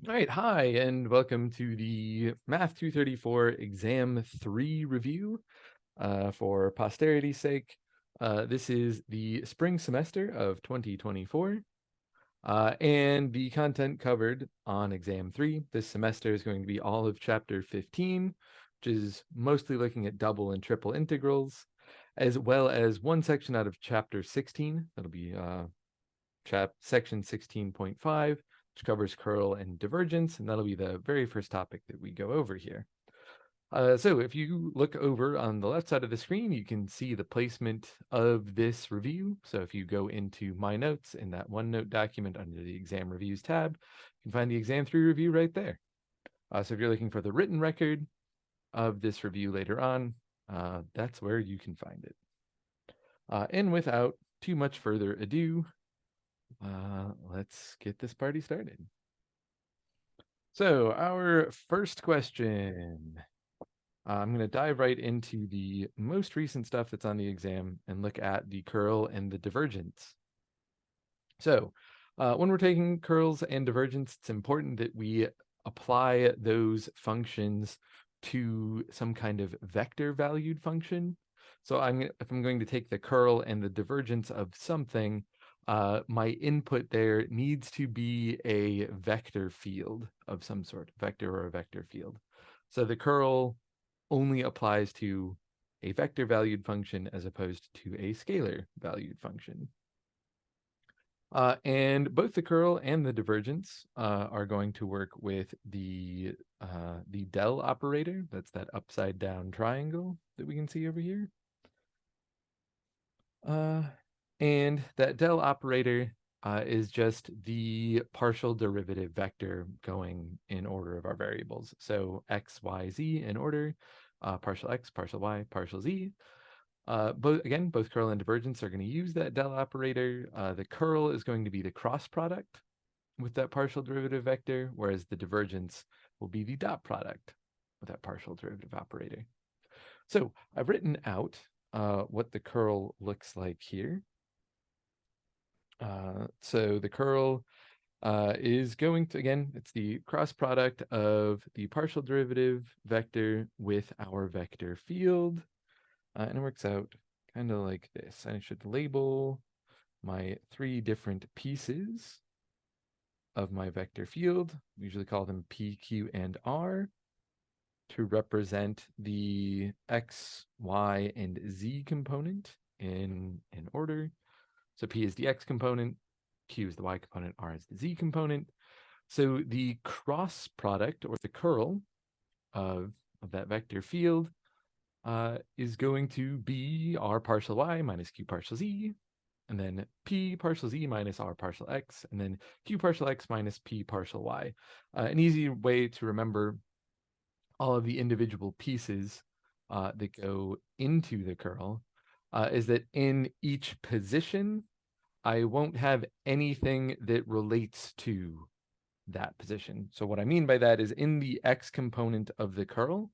All right, hi, and welcome to the Math 234 Exam 3 review for posterity's sake. This is the spring semester of 2024, and the content covered on Exam 3 this semester is going to be all of Chapter 15, which is mostly looking at double and triple integrals, as well as one section out of Chapter 16. That'll be section 16.5, which covers curl and divergence, and that'll be the very first topic that we go over here. So if you look over on the left side of the screen, you can see the placement of this review. So if you go into My Notes in that OneNote document under the Exam Reviews tab, you can find the Exam 3 review right there. So if you're looking for the written record of this review later on, that's where you can find it. And without too much further ado, let's get this party started. So our first question, I'm going to dive right into the most recent stuff that's on the exam and look at the curl and the divergence. So when we're taking curls and divergence, it's important that we apply those functions to some kind of vector valued function. So if I'm going to take the curl and the divergence of something, my input there needs to be a vector field of some sort, vector or a vector field. So the curl only applies to a vector valued function as opposed to a scalar valued function. And both the curl and the divergence are going to work with the del operator. That's that upside down triangle that we can see over here. And that del operator is just the partial derivative vector going in order of our variables. So x, y, z in order, partial x, partial y, partial z. Both curl and divergence are going to use that del operator. The curl is going to be the cross product with that partial derivative vector, whereas the divergence will be the dot product with that partial derivative operator. So I've written out what the curl looks like here. So the curl is going to, again, it's the cross product of the partial derivative vector with our vector field. And it works out kind of like this. I should label my three different pieces of my vector field. We usually call them P, Q, and R to represent the X, Y, and Z component in order. So P is the X component, Q is the Y component, R is the Z component. So the cross product or the curl of that vector field is going to be R partial Y minus Q partial Z, and then P partial Z minus R partial X, and then Q partial X minus P partial Y. An easy way to remember all of the individual pieces that go into the curl is that in each position, I won't have anything that relates to that position. So what I mean by that is in the X component of the curl,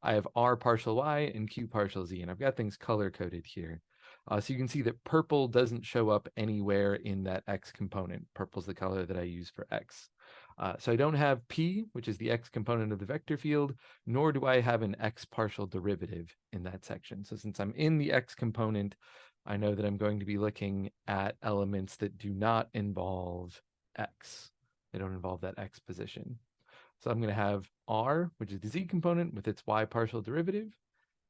I have R partial Y and Q partial Z, and I've got things color coded here. So you can see that purple doesn't show up anywhere in that X component. Purple's the color that I use for X. So I don't have P, which is the X component of the vector field, nor do I have an X partial derivative in that section. So since I'm in the X component, I know that I'm going to be looking at elements that do not involve X. They don't involve that X position. So I'm going to have R, which is the Z component with its Y partial derivative,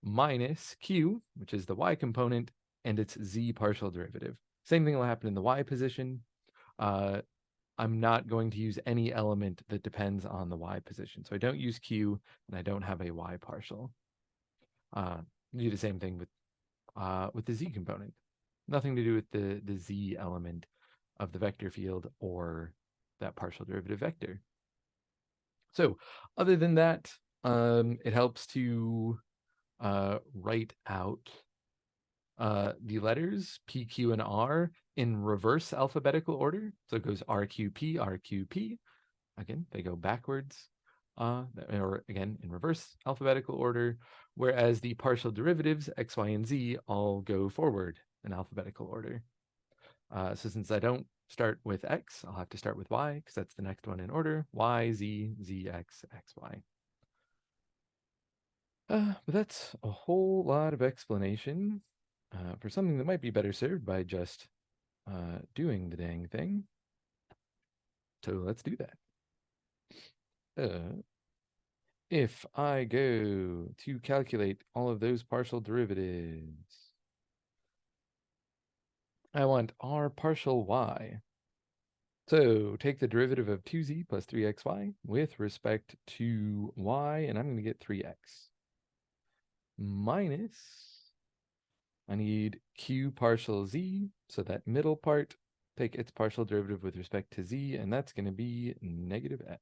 minus Q, which is the Y component, and its Z partial derivative. Same thing will happen in the Y position. I'm not going to use any element that depends on the Y position. So I don't use Q, and I don't have a Y partial. Do the same thing with the Z component. Nothing to do with the Z element of the vector field or that partial derivative vector. So other than that, it helps to write out the letters P, Q, and R in reverse alphabetical order. So it goes RQP, RQP. Again, they go backwards, or again, in reverse alphabetical order, whereas the partial derivatives, X, Y, and Z, all go forward in alphabetical order. So since I don't start with x, I'll have to start with y because that's the next one in order. Y, z, z, x, x, y. But that's a whole lot of explanation for something that might be better served by just doing the dang thing. So let's do that. If I go to calculate all of those partial derivatives, I want r partial y. So take the derivative of 2z plus 3xy with respect to y, and I'm going to get 3x. Minus, I need q partial z, so that middle part, take its partial derivative with respect to z, and that's going to be negative x.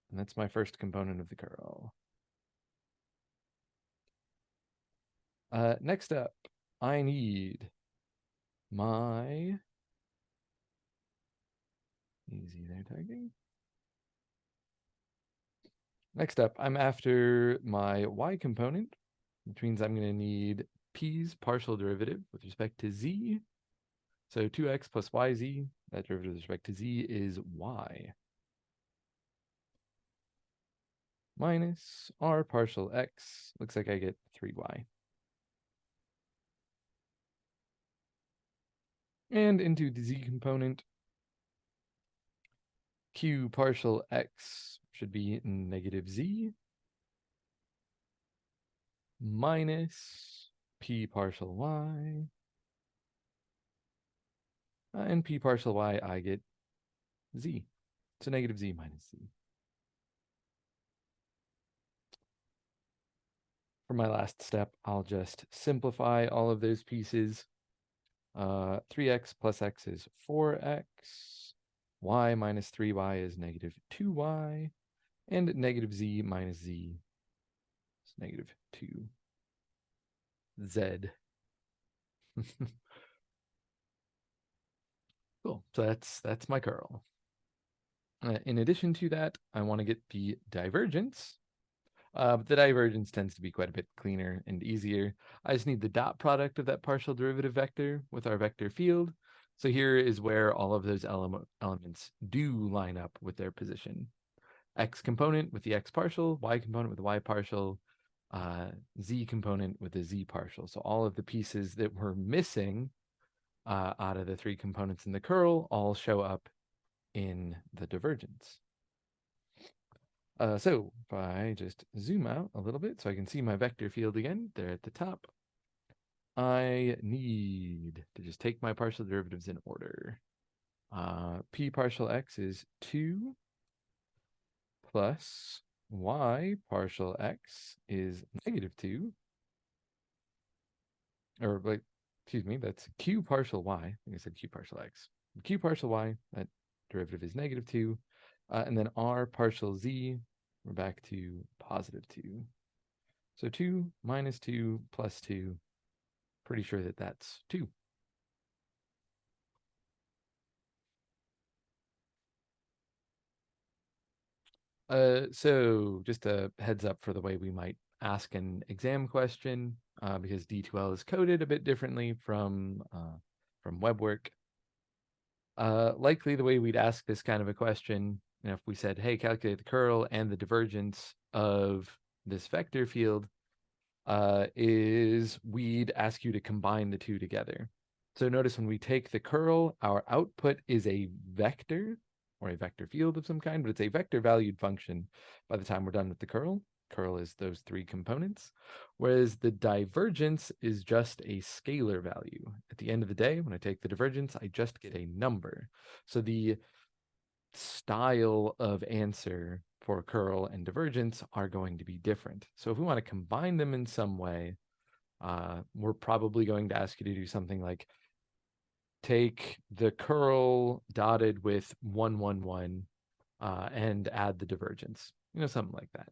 And that's my first component of the curl. Next up, I need my, easy there, typing. Next up, I'm after my y component, which means I'm going to need p's partial derivative with respect to z. So 2x plus yz, that derivative with respect to z is y. Minus r partial x, looks like I get 3y. And into the z component, q partial x should be negative z minus p partial y. And p partial y, I get z. So negative z minus z. For my last step, I'll just simplify all of those pieces. 3x plus x is 4x. Y minus 3y is negative 2y. And negative z minus z is negative 2z. Cool. So that's my curl. In addition to that, I want to get the divergence. But the divergence tends to be quite a bit cleaner and easier. I just need the dot product of that partial derivative vector with our vector field. So here is where all of those elements do line up with their position. X component with the x partial, y component with the y partial, z component with the z partial. So all of the pieces that were missing out of the three components in the curl all show up in the divergence. So if I just zoom out a little bit so I can see my vector field again, there at the top, I need to just take my partial derivatives in order. P partial x is 2 plus y partial x is negative 2. Or, like, excuse me, that's q partial y. I think I said q partial x. Q partial y, that derivative is negative 2. And then r partial z, we're back to positive 2. So 2 minus 2 plus 2, pretty sure that that's 2. So just a heads up for the way we might ask an exam question, because D2L is coded a bit differently from web work. Likely the way we'd ask this kind of a question, if we said, hey, calculate the curl and the divergence of this vector field, is we'd ask you to combine the two together. So notice when we take the curl, our output is a vector or a vector field of some kind, but it's a vector valued function by the time we're done with the curl. Curl is those three components, whereas the divergence is just a scalar value. At the end of the day, when I take the divergence, I just get a number. So the style of answer for curl and divergence are going to be different. So if we want to combine them in some way, we're probably going to ask you to do something like take the curl dotted with 1, 1, 1, and add the divergence, something like that.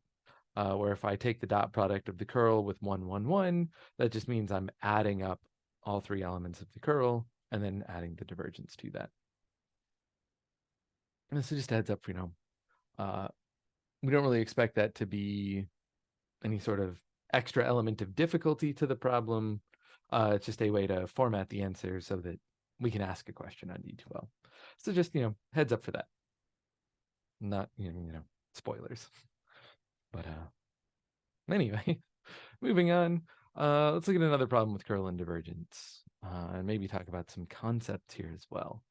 Where if I take the dot product of the curl with 1, 1, 1, that just means I'm adding up all three elements of the curl and then adding the divergence to that. And this just adds up for, we don't really expect that to be any sort of extra element of difficulty to the problem. It's just a way to format the answer so that we can ask a question on D2L. So just, heads up for that. Not, spoilers. But anyway, moving on. Let's look at another problem with curl and divergence, and maybe talk about some concepts here as well.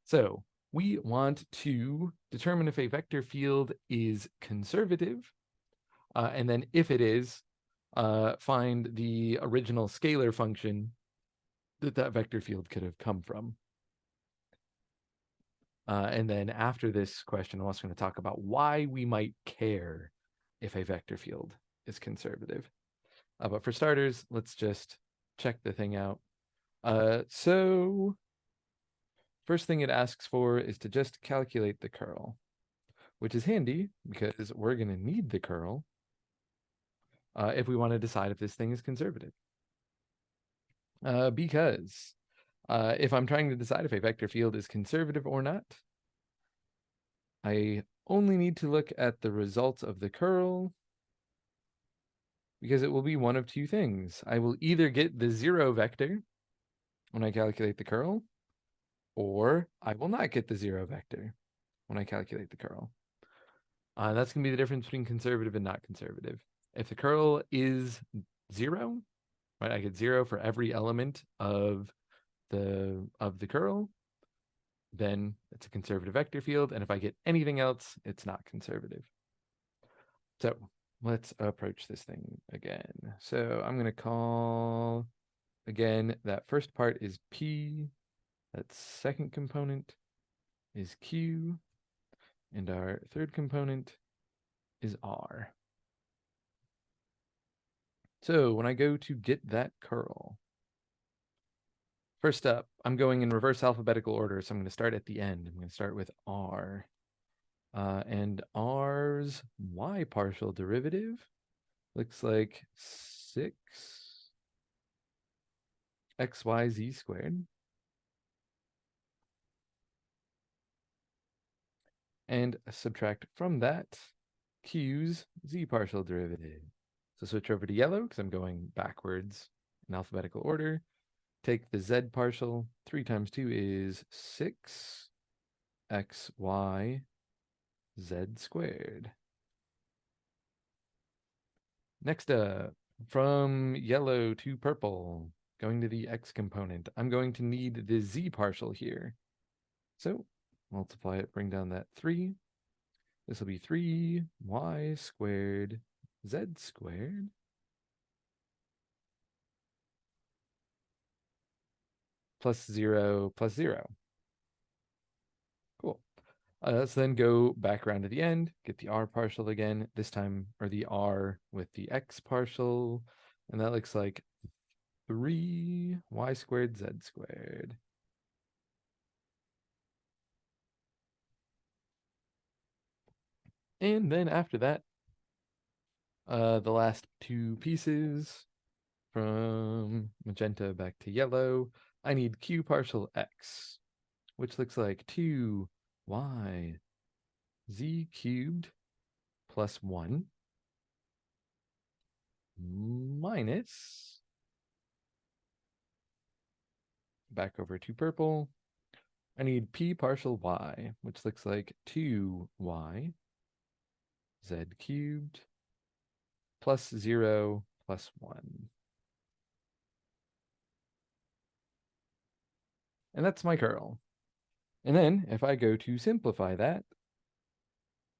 So we want to determine if a vector field is conservative, and then if it is, find the original scalar function that vector field could have come from. And then after this question, I'm also going to talk about why we might care if a vector field is conservative. But for starters, let's just check the thing out. So first thing it asks for is to just calculate the curl, which is handy because we're going to need the curl if we want to decide if this thing is conservative. Because if I'm trying to decide if a vector field is conservative or not, I only need to look at the results of the curl, because it will be one of two things. I will either get the 0 vector when I calculate the curl, or I will not get the 0 vector when I calculate the curl. That's going to be the difference between conservative and not conservative. If the curl is 0, right, I get 0 for every element of the curl, then it's a conservative vector field. And if I get anything else, it's not conservative. So let's approach this thing again. So I'm going to call, again, that first part is P. That second component is Q. And our third component is R. So when I go to get that curl, first up, I'm going in reverse alphabetical order. So I'm going to start at the end. I'm going to start with R. And R's y partial derivative looks like 6xyz squared. And subtract from that Q's z partial derivative. So switch over to yellow because I'm going backwards in alphabetical order. Take the z partial. 3 times 2 is 6xy z squared. Next up, from yellow to purple, going to the x component, I'm going to need the z partial here. So multiply it, bring down that 3. This will be 3y squared z squared plus 0 plus 0. Cool. Let's then go back around to the end, get the r partial again, this time, or the r with the x partial, and that looks like 3y squared z squared. And then after that, the last two pieces from magenta back to yellow, I need q partial x, which looks like 2y z cubed plus 1 minus, back over to purple, I need p partial y, which looks like 2y z cubed plus 0 plus 1. And that's my curl. And then if I go to simplify that,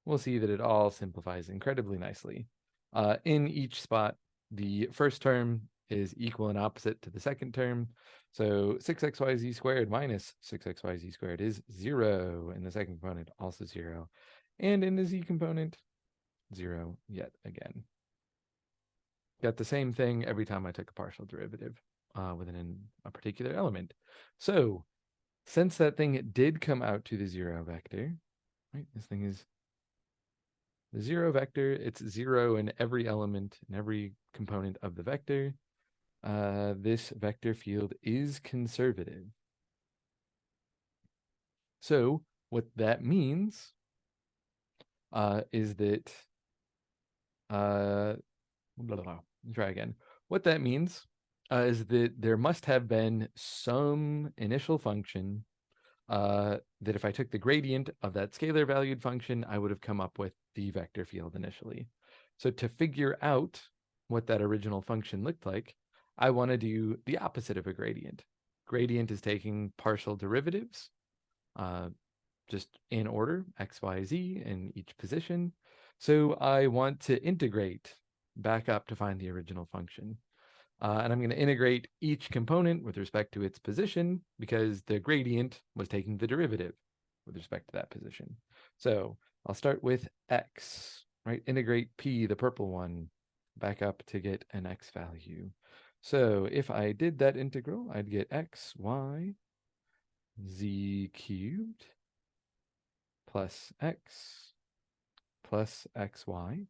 we'll see that it all simplifies incredibly nicely. In each spot, the first term is equal and opposite to the second term. So 6xyz squared minus 6xyz squared is 0. In the second component, also 0. And in the z component, 0 yet again. Got the same thing every time I took a partial derivative within a particular element. So since that thing did come out to the 0 vector, right? This thing is the 0 vector. It's 0 in every element, in every component of the vector. This vector field is conservative. So what that means is that Try again. What that means is that there must have been some initial function that if I took the gradient of that scalar valued function, I would have come up with the vector field initially. So to figure out what that original function looked like, I want to do the opposite of a gradient. Gradient is taking partial derivatives, just in order, x, y, z in each position. So I want to integrate back up to find the original function. And I'm going to integrate each component with respect to its position because the gradient was taking the derivative with respect to that position. So I'll start with x, right? Integrate p, the purple one, back up to get an x value. So if I did that integral, I'd get x, y, z cubed plus x plus xy.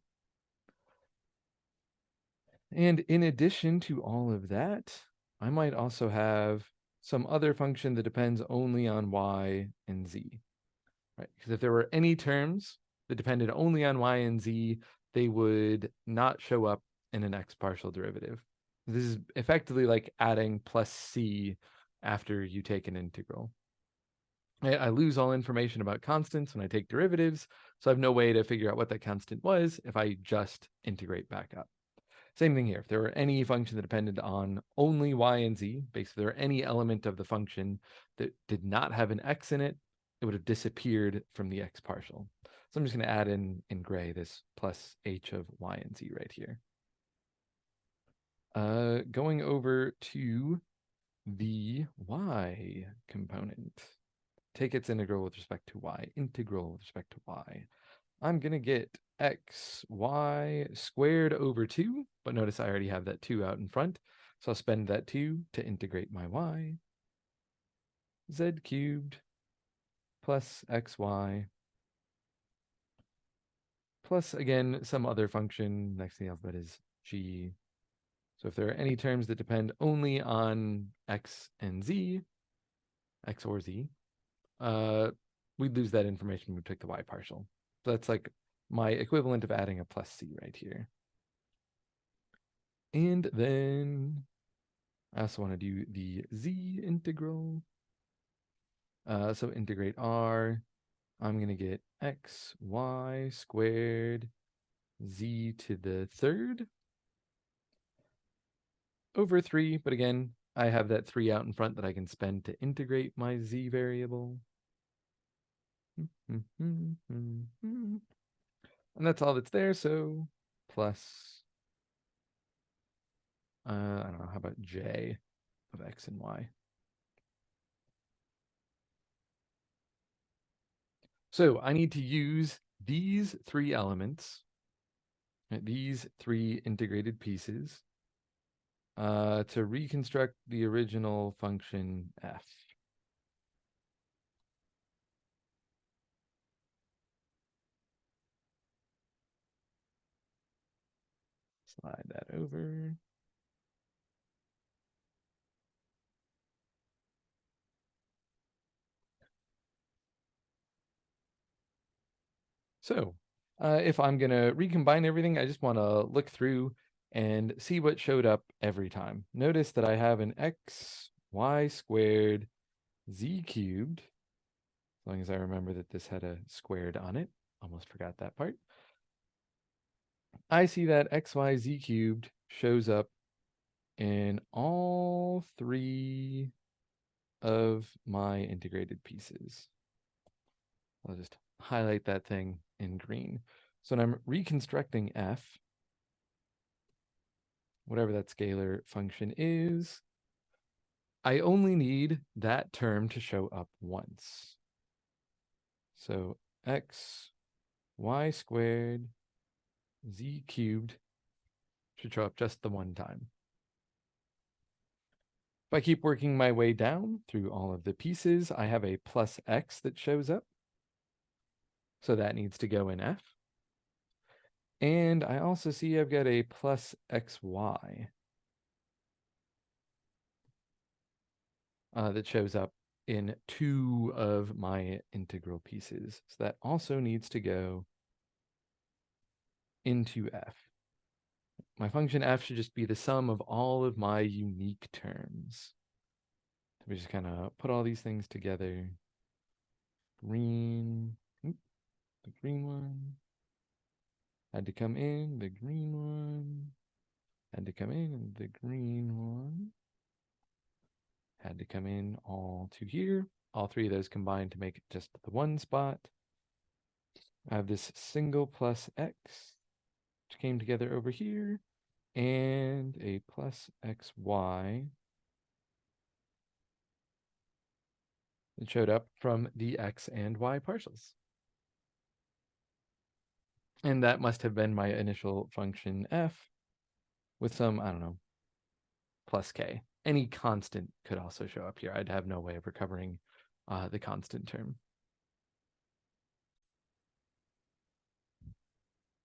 And in addition to all of that, I might also have some other function that depends only on y and z, right? Because if there were any terms that depended only on y and z, they would not show up in an x partial derivative. This is effectively like adding plus c after you take an integral. I lose all information about constants when I take derivatives, so I have no way to figure out what that constant was if I just integrate back up. Same thing here. If there were any function that depended on only y and z, basically there were any element of the function that did not have an x in it, it would have disappeared from the x partial. So I'm just going to add in gray this plus h of y and z right here. Going over to the y component. Take its integral with respect to y, integral with respect to y. I'm going to get x, y squared over 2, but notice I already have that 2 out in front. So I'll spend that 2 to integrate my y. Z cubed plus xy plus, again, some other function. Next in the alphabet is g. So if there are any terms that depend only on x and z, x or z, we'd lose that information when we took the y partial. So that's like my equivalent of adding a plus c right here. And then I also want to do the z integral. So integrate r. I'm going to get x, y squared, z to the third over 3. But again, I have that 3 out in front that I can spend to integrate my z variable. And that's all that's there, so plus, I don't know, how about j of x and y? So I need to use these 3 elements, right, these 3 integrated pieces, to reconstruct the original function f. Slide that over. So if I'm going to recombine everything, I just want to look through and see what showed up every time. Notice that I have an x, y squared, z cubed, as long as I remember that this had a squared on it. Almost forgot that part. I see that xyz cubed shows up in all 3 of my integrated pieces. I'll just highlight that thing in green. So when I'm reconstructing f, whatever that scalar function is, I only need that term to show up once. So x, y squared, z cubed should show up just the one time. If I keep working my way down through all of the pieces, I have a plus x that shows up. So that needs to go in f. And I also see I've got a plus xy that shows up in 2 of my integral pieces. So that also needs to go into f. my function f should just be the sum of all of my unique terms. So we just kind of put all these things together. Green, the green one had to come in, the green one had to come in, and the green one had to come in all to here. All three of those combined to make just the one spot. I have this single plus x, which came together over here, and a plus xy that showed up from the x and y partials. And that must have been my initial function f with some, I don't know, plus k. Any constant could also show up here. I'd have no way of recovering the constant term.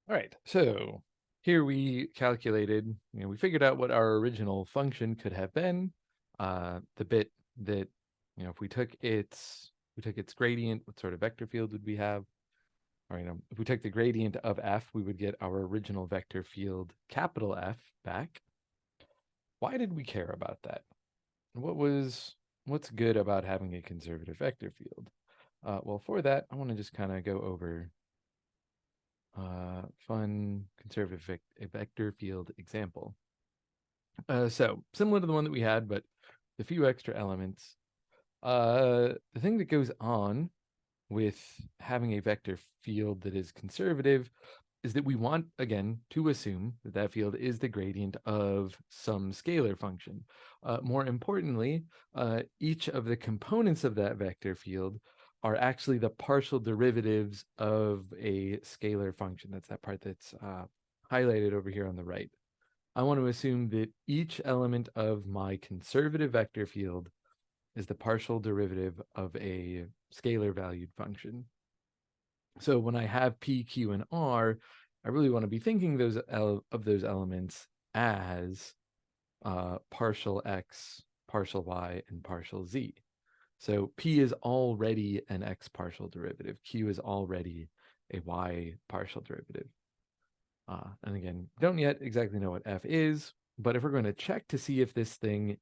All right, so here we calculated, we figured out what our original function could have been. The bit that, if we took its gradient, what sort of vector field would we have? Or, if we took the gradient of f, we would get our original vector field, capital F, back. Why did we care about that? What's good about having a conservative vector field? Well, for that, I want to just kind of go over fun conservative vector field example. So similar to the one that we had, but a few extra elements. The thing that goes on with having a vector field that is conservative is that we want, again, to assume that that field is the gradient of some scalar function. More importantly, each of the components of that vector field are actually the partial derivatives of a scalar function. That's that part that's highlighted over here on the right. I want to assume that each element of my conservative vector field is the partial derivative of a scalar valued function. So when I have P, Q, and R, I really want to be thinking of those elements as partial X, partial Y, and partial Z. So P is already an X partial derivative. Q is already a Y partial derivative. And again, don't yet exactly know what F is, but if we're going to check to see if this thing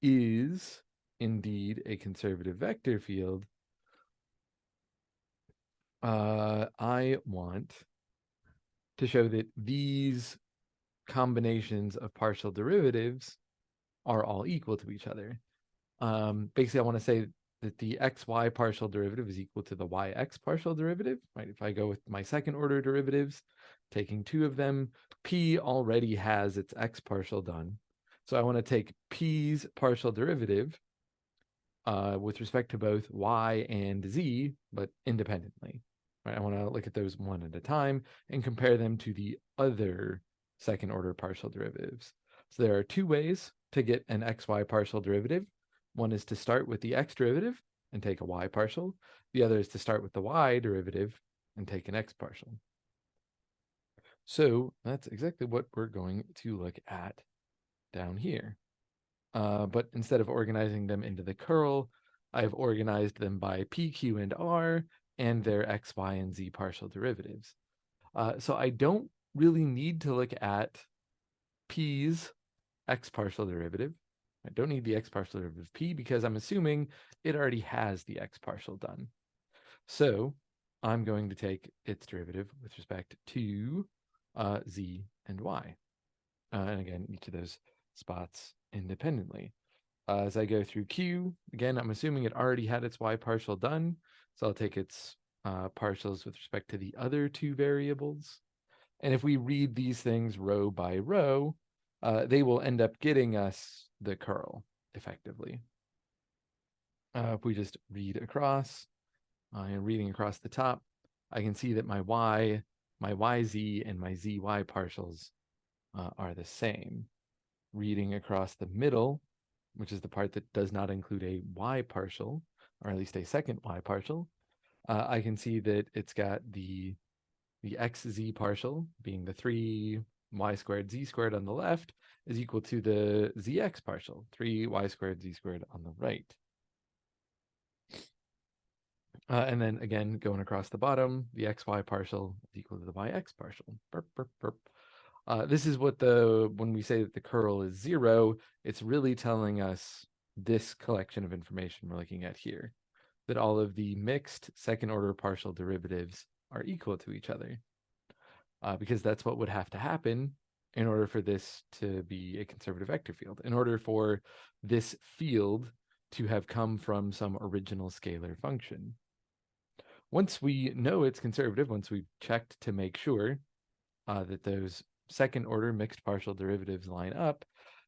is indeed a conservative vector field, I want to show that these combinations of partial derivatives are all equal to each other. Basically, I want to say that the xy partial derivative is equal to the yx partial derivative, right? If I go with my second order derivatives, taking two of them, p already has its x partial done. So I want to take p's partial derivative with respect to both y and z, but independently. Right? I want to look at those one at a time and compare them to the other second order partial derivatives. So there are two ways to get an xy partial derivative. One is to start with the x derivative and take a y partial. The other is to start with the y derivative and take an x partial. So that's exactly what we're going to look at down here. But instead of organizing them into the curl, I've organized them by p, q, and r and their x, y, and z partial derivatives. So I don't really need to look at p's x partial derivative. I don't need the x partial derivative of p because I'm assuming it already has the x partial done. So I'm going to take its derivative with respect to z and y. And again, each of those spots independently. As I go through Q, again, I'm assuming it already had its y partial done. So I'll take its partials with respect to the other two variables. And if we read these things row by row, they will end up getting us the curl effectively. If we just read across, and reading across the top, I can see that my yz, and my zy partials are the same. Reading across the middle, which is the part that does not include a y partial, or at least a second y partial, I can see that it's got the xz partial, being the 3y squared z squared on the left, is equal to the zx partial, 3y squared z squared on the right. And then again, going across the bottom, the xy partial is equal to the yx partial. Burp, burp, burp. This is what when we say that the curl is 0, it's really telling us this collection of information we're looking at here, that all of the mixed second order partial derivatives are equal to each other, because that's what would have to happen in order for this to be a conservative vector field, in order for this field to have come from some original scalar function. Once we know it's conservative, once we've checked to make sure that those second order mixed partial derivatives line up,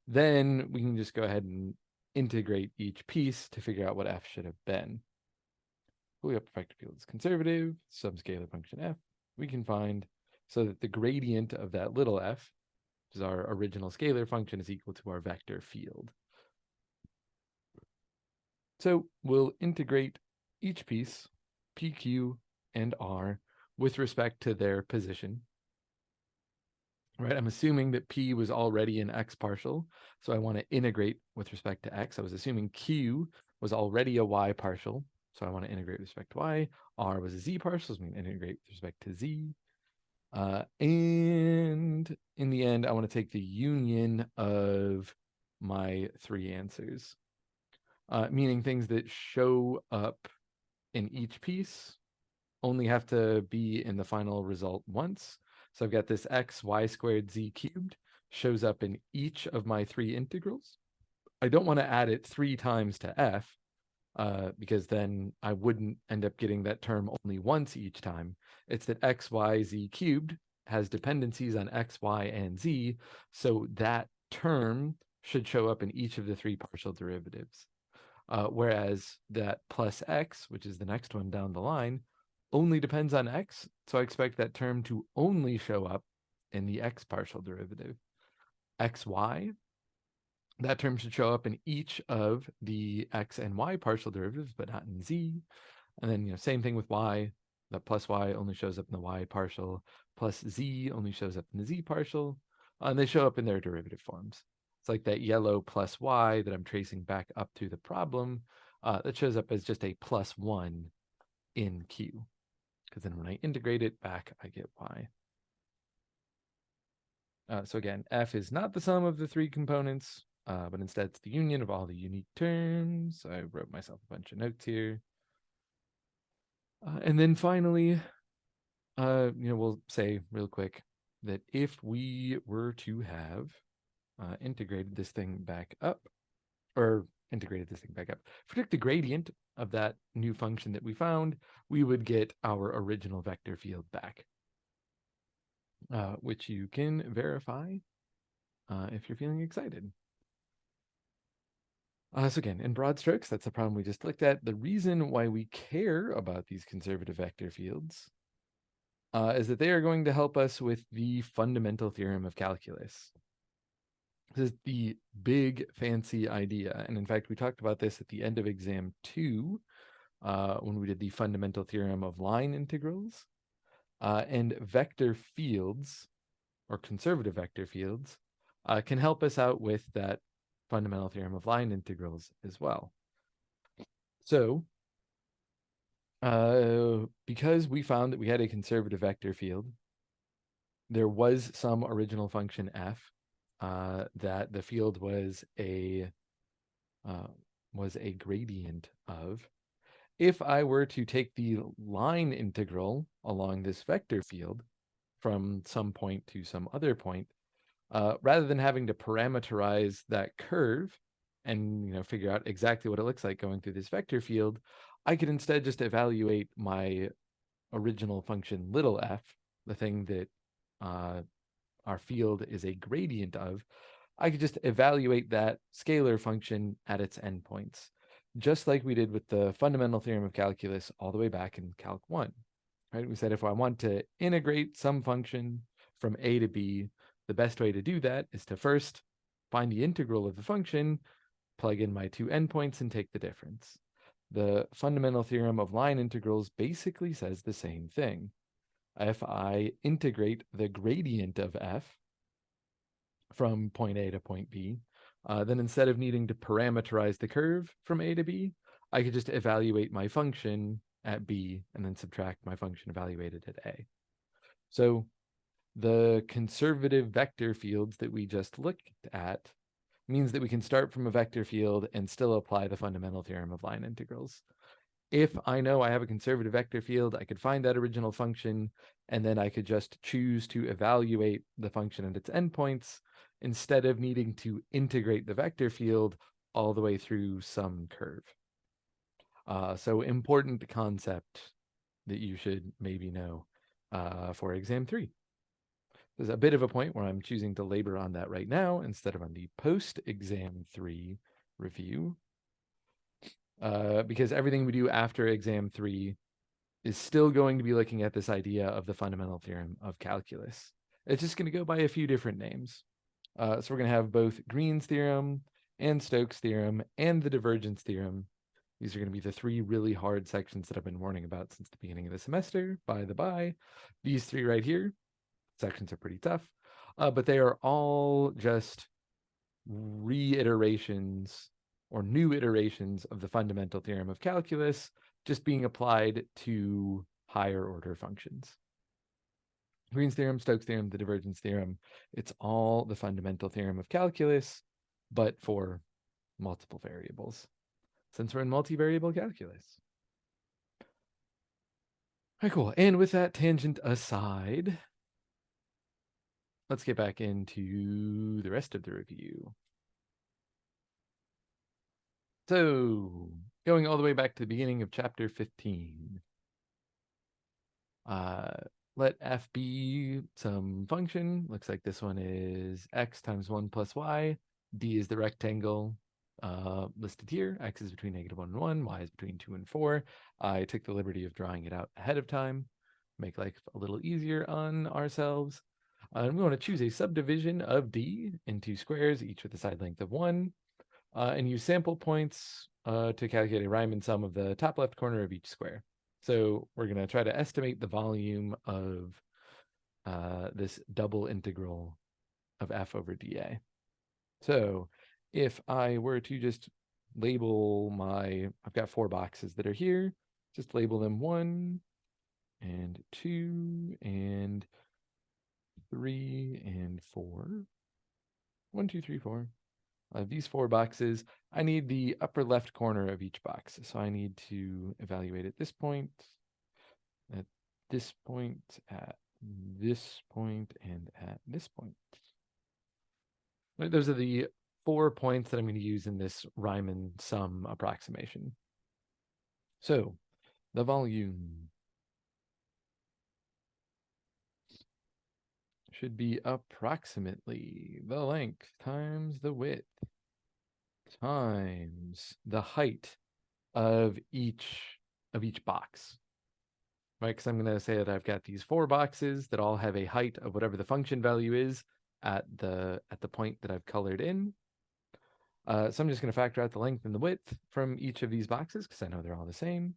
then we can just go ahead and integrate each piece to figure out what f should have been. Fully up vector field is conservative, some scalar function f, we can find so that the gradient of that little f, which is our original scalar function, is equal to our vector field. So we'll integrate each piece, p, q, and r, with respect to their position. Right, I'm assuming that p was already an x partial, so I want to integrate with respect to x. I was assuming q was already a y partial, so I want to integrate with respect to y. R was a z partial, so I'm going to integrate with respect to z. And in the end, I want to take the union of my three answers, meaning things that show up in each piece only have to be in the final result once. So I've got this x, y squared, z cubed shows up in each of my three integrals. I don't want to add it 3 times to f, because then I wouldn't end up getting that term only once each time. It's that x, y, z cubed has dependencies on x, y, and z, so that term should show up in each of the 3 partial derivatives. Whereas that plus x, which is the next one down the line, only depends on x, so I expect that term to only show up in the x partial derivative. xy, that term should show up in each of the x and y partial derivatives, but not in z. And then, same thing with y. The plus y only shows up in the y partial, plus z only shows up in the z partial, and they show up in their derivative forms. It's like that yellow plus y that I'm tracing back up through the problem, that shows up as just a plus 1 in q, because then when I integrate it back, I get y. So again, f is not the sum of the 3 components, but instead it's the union of all the unique terms. I wrote myself a bunch of notes here. And then finally, we'll say real quick that if we were to have integrated this thing back up, if we took the gradient of that new function that we found, we would get our original vector field back, which you can verify if you're feeling excited. So again, in broad strokes, that's the problem we just looked at. The reason why we care about these conservative vector fields is that they are going to help us with the fundamental theorem of calculus. This is the big fancy idea. And in fact, we talked about this at the end of exam 2 when we did the fundamental theorem of line integrals. And vector fields, or conservative vector fields, can help us out with that fundamental theorem of line integrals as well. So, because we found that we had a conservative vector field, there was some original function f that the field was a gradient of. If I were to take the line integral along this vector field from some point to some other point, rather than having to parameterize that curve and figure out exactly what it looks like going through this vector field, I could instead just evaluate my original function little f, the thing that our field is a gradient of. I could just evaluate that scalar function at its endpoints, just like we did with the fundamental theorem of calculus all the way back in Calc 1. Right? We said if I want to integrate some function from a to b, the best way to do that is to first find the integral of the function, plug in my 2 endpoints, and take the difference. The fundamental theorem of line integrals basically says the same thing. If I integrate the gradient of f from point A to point B, then instead of needing to parameterize the curve from A to B, I could just evaluate my function at B and then subtract my function evaluated at A. So The conservative vector fields that we just looked at means that we can start from a vector field and still apply the fundamental theorem of line integrals. If I know I have a conservative vector field, I could find that original function, and then I could just choose to evaluate the function at its endpoints instead of needing to integrate the vector field all the way through some curve. So important concept that you should maybe know for exam 3. There's a bit of a point where I'm choosing to labor on that right now instead of on the post-exam 3 review, because everything we do after exam 3 is still going to be looking at this idea of the fundamental theorem of calculus. It's just going to go by a few different names. So we're going to have both Green's theorem and Stokes' theorem and the divergence theorem. These are going to be the 3 really hard sections that I've been warning about since the beginning of the semester. By the by, these 3 right here, sections are pretty tough, but they are all just reiterations or new iterations of the fundamental theorem of calculus, just being applied to higher order functions. Green's theorem, Stokes' theorem, the divergence theorem, it's all the fundamental theorem of calculus, but for multiple variables, since we're in multivariable calculus. All right, cool. And with that tangent aside, let's get back into the rest of the review. So, going all the way back to the beginning of chapter 15. Let f be some function. Looks like this one is x times 1 plus y. D is the rectangle listed here. X is between -1 and 1. Y is between 2 and 4. I took the liberty of drawing it out ahead of time. Make life a little easier on ourselves. And we want to choose a subdivision of D into squares, each with a side length of 1. And use sample points to calculate a Riemann sum of the top left corner of each square. So we're going to try to estimate the volume of this double integral of f over dA. So if I were to just label I've got 4 boxes that are here, just label them 1 and 2 and 3 and 4. 1, 2, 3, 4. These 4 boxes, I need the upper left corner of each box. So I need to evaluate at this point, at this point, at this point, and at this point. Those are the 4 points that I'm going to use in this Riemann sum approximation. So the volume should be approximately the length times the width times the height of each box, right? Because I'm going to say that I've got these 4 boxes that all have a height of whatever the function value is at the point that I've colored in. So I'm just going to factor out the length and the width from each of these boxes because I know they're all the same,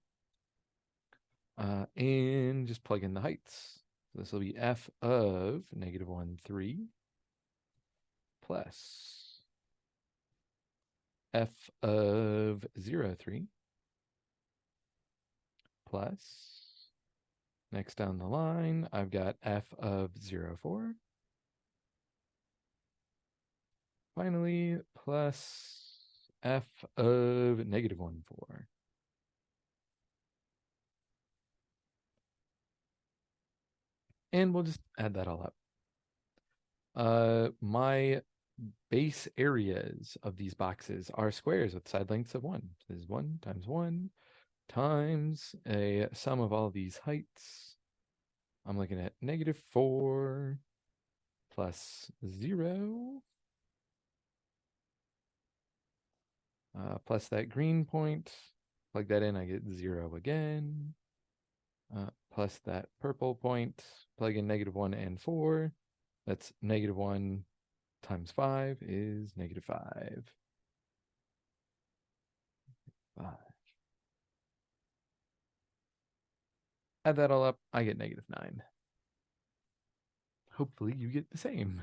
and just plug in the heights. So this will be f of -1, 3 plus f of 0, 3 plus, next down the line, I've got f of 0, 4. Finally, plus f of -1, 4. And we'll just add that all up. My base areas of these boxes are squares with side lengths of 1. So this is 1 times a sum of all these heights. I'm looking at -4 plus 0 plus that green point. Plug that in, I get 0 again. Plus that purple point, plug in -1 and 4. That's -1 times 5 is -5. 5. Add that all up, I get -9. Hopefully you get the same.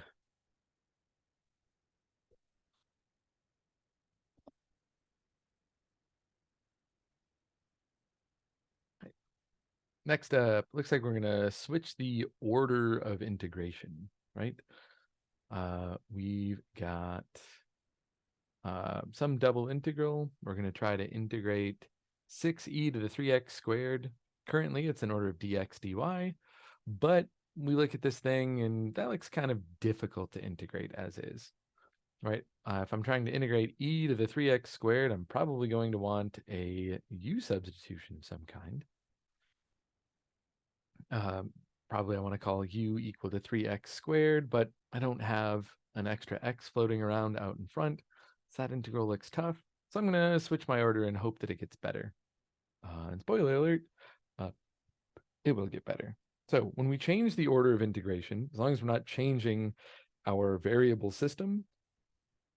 Next up, looks like we're gonna switch the order of integration, right? We've got some double integral. We're gonna try to integrate 6e to the 3x squared. Currently, it's in order of dx dy, but we look at this thing and that looks kind of difficult to integrate as is, right? If I'm trying to integrate e to the 3x squared, I'm probably going to want a u substitution of some kind. Probably I want to call u equal to 3x squared, but I don't have an extra x floating around out in front. So that integral looks tough. So I'm going to switch my order and hope that it gets better. And spoiler alert, uh, it will get better. So when we change the order of integration, as long as we're not changing our variable system,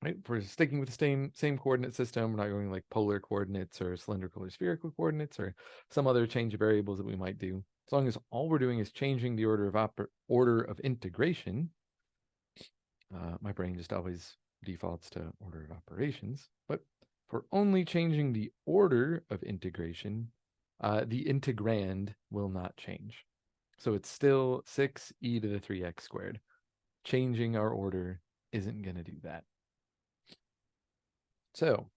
right? If we're sticking with the same coordinate system, we're not going like polar coordinates or cylindrical or spherical coordinates or some other change of variables that we might do. As long as all we're doing is changing the order of integration, my brain just always defaults to order of operations. But if we're only changing the order of integration, the integrand will not change. So it's still 6e to the 3x squared. Changing our order isn't going to do that. So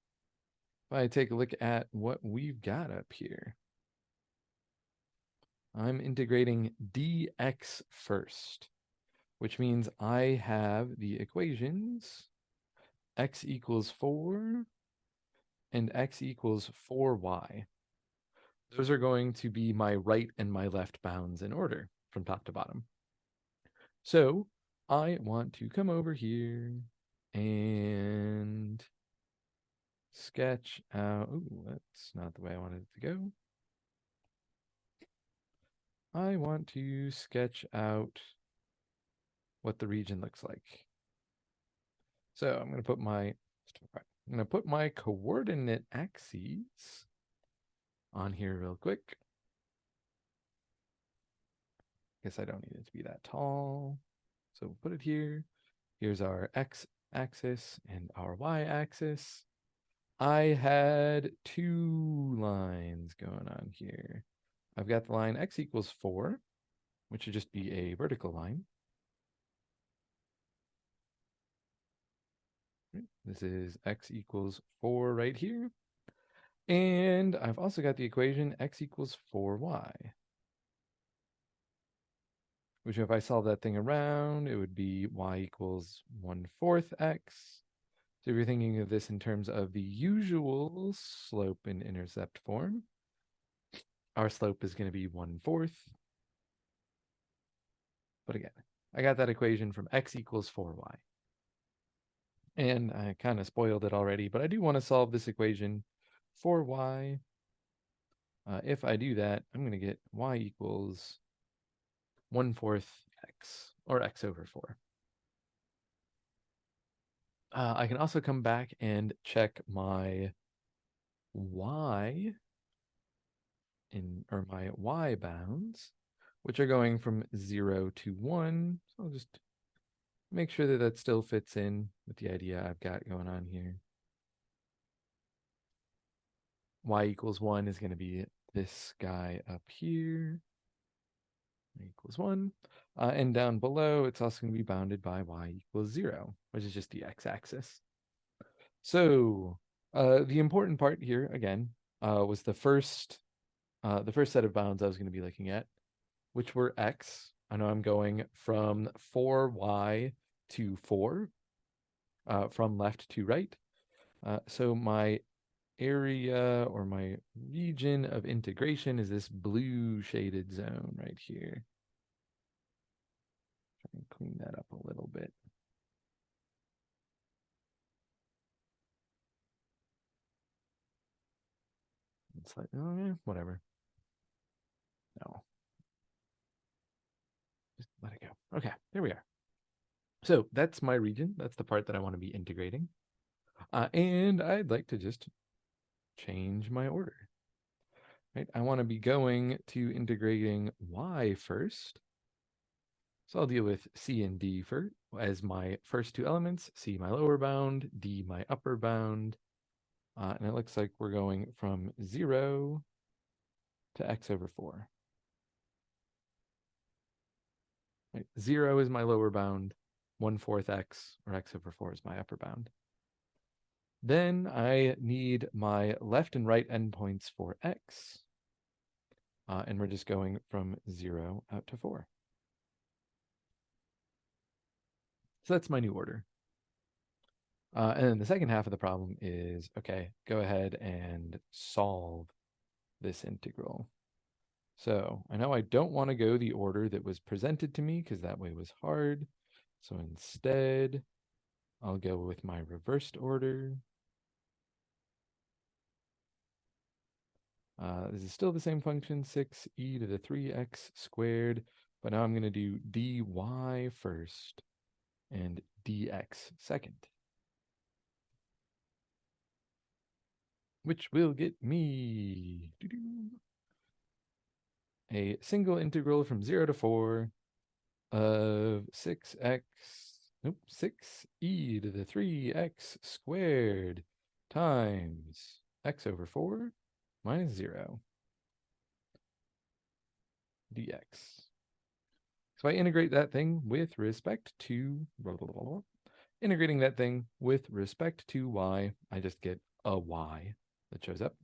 if I take a look at what we've got up here, I'm integrating dx first, which means I have the equations x equals 4 and x equals 4y. Those are going to be my right and my left bounds in order from top to bottom. So I want to come over here and sketch out. Ooh, that's not the way I wanted it to go. I want to sketch out what the region looks like. So I'm going to put my coordinate axes on here real quick. Guess I don't need it to be that tall. So we'll put it here. Here's our x axis and our y axis. I had two lines going on here. I've got the line x equals 4, which would just be a vertical line. This is x equals 4 right here. And I've also got the equation x equals 4y, which if I solve that thing around, it would be y equals 1/4 x. So if you're thinking of this in terms of the usual slope and intercept form, our slope is going to be 1/4. But again, I got that equation from x equals 4y. And I kind of spoiled it already, but I do want to solve this equation for y. If I do that, I'm going to get y equals 1/4 x, or x over 4. I can also come back and check my y or my y bounds, which are going from 0 to 1. So I'll just make sure that that still fits in with the idea I've got going on here. Y equals 1 is going to be this guy up here. Y equals 1. And down below, it's also going to be bounded by y equals 0, which is just the x-axis. So the important part here, again, was the first set of bounds I was going to be looking at, which were x. I know I'm going from 4y to 4, from left to right. So my area or my region of integration is this blue shaded zone right here. Try and clean that up a little bit. It's like, oh yeah, whatever. No. Just let it go. Okay, there we are. So that's my region. That's the part that I want to be integrating. And I'd like to just change my order. Right? I want to be going to integrating y first. So I'll deal with c and d first as my first two elements, c my lower bound, d my upper bound. And it looks like we're going from 0 to x over 4. Right? 0 is my lower bound, 1/4 x, or x over 4 is my upper bound. Then I need my left and right endpoints for x, and we're just going from 0 out to 4. So that's my new order. And then the second half of the problem is, okay, go ahead and solve this integral. So I know I don't want to go the order that was presented to me because that way was hard. So instead, I'll go with my reversed order. This is still the same function, 6e to the 3x squared, but now I'm going to do dy first and dx second, which will get me a single integral from 0 to 4 of 6e to the 3x squared times x over 4 minus 0 dx. So I integrate that thing with respect to integrating that thing with respect to y, I just get a y that shows up.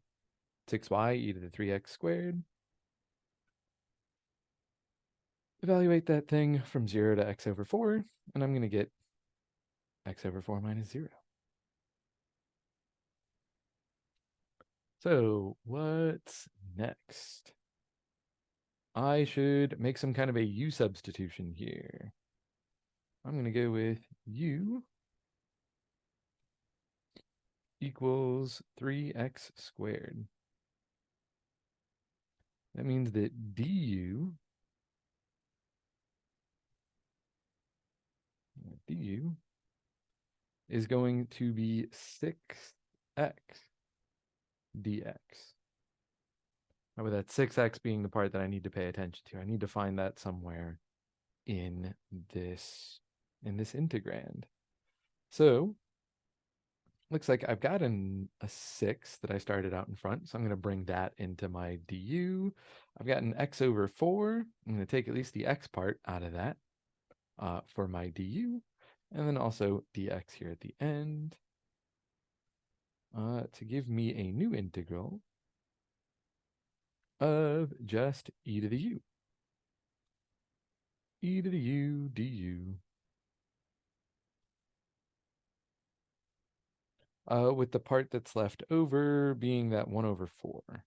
6y e to the 3x squared. Evaluate that thing from 0 to x over 4, and I'm going to get x over 4 minus 0. So what's next? I should make some kind of a u substitution here. I'm going to go with u equals 3x squared. That means that du is going to be 6x dx. With that 6x being the part that I need to pay attention to. I need to find that somewhere in this integrand. So looks like I've got a 6 that I started out in front, so I'm going to bring that into my du. I've got an x over 4. I'm going to take at least the x part out of that for my du, and then also dx here at the end to give me a new integral of just e to the u. E to the u du. With the part that's left over being that 1 over 4.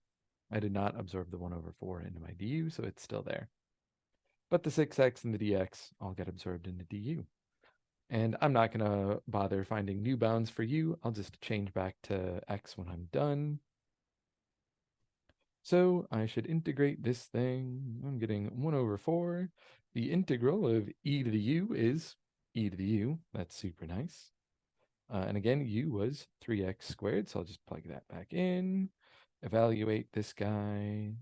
I did not absorb the 1 over 4 into my du, so it's still there. But the 6x and the dx all get absorbed into du. And I'm not going to bother finding new bounds for u. I'll just change back to x when I'm done. So I should integrate this thing. I'm getting 1 over 4. The integral of e to the u is e to the u. That's super nice. And again, u was 3x squared, so I'll just plug that back in. Evaluate this guy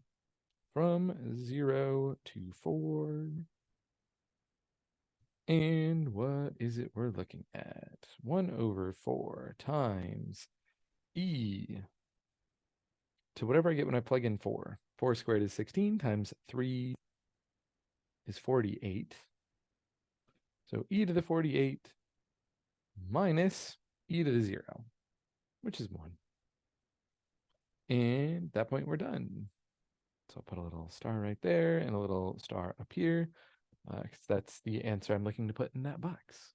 from 0 to 4. And what is it we're looking at? 1 over 4 times e to whatever I get when I plug in 4. 4 squared is 16 times 3 is 48. So e to the 48 minus e to the 0, which is 1. And at that point, we're done. So I'll put a little star right there and a little star up here, because that's the answer I'm looking to put in that box.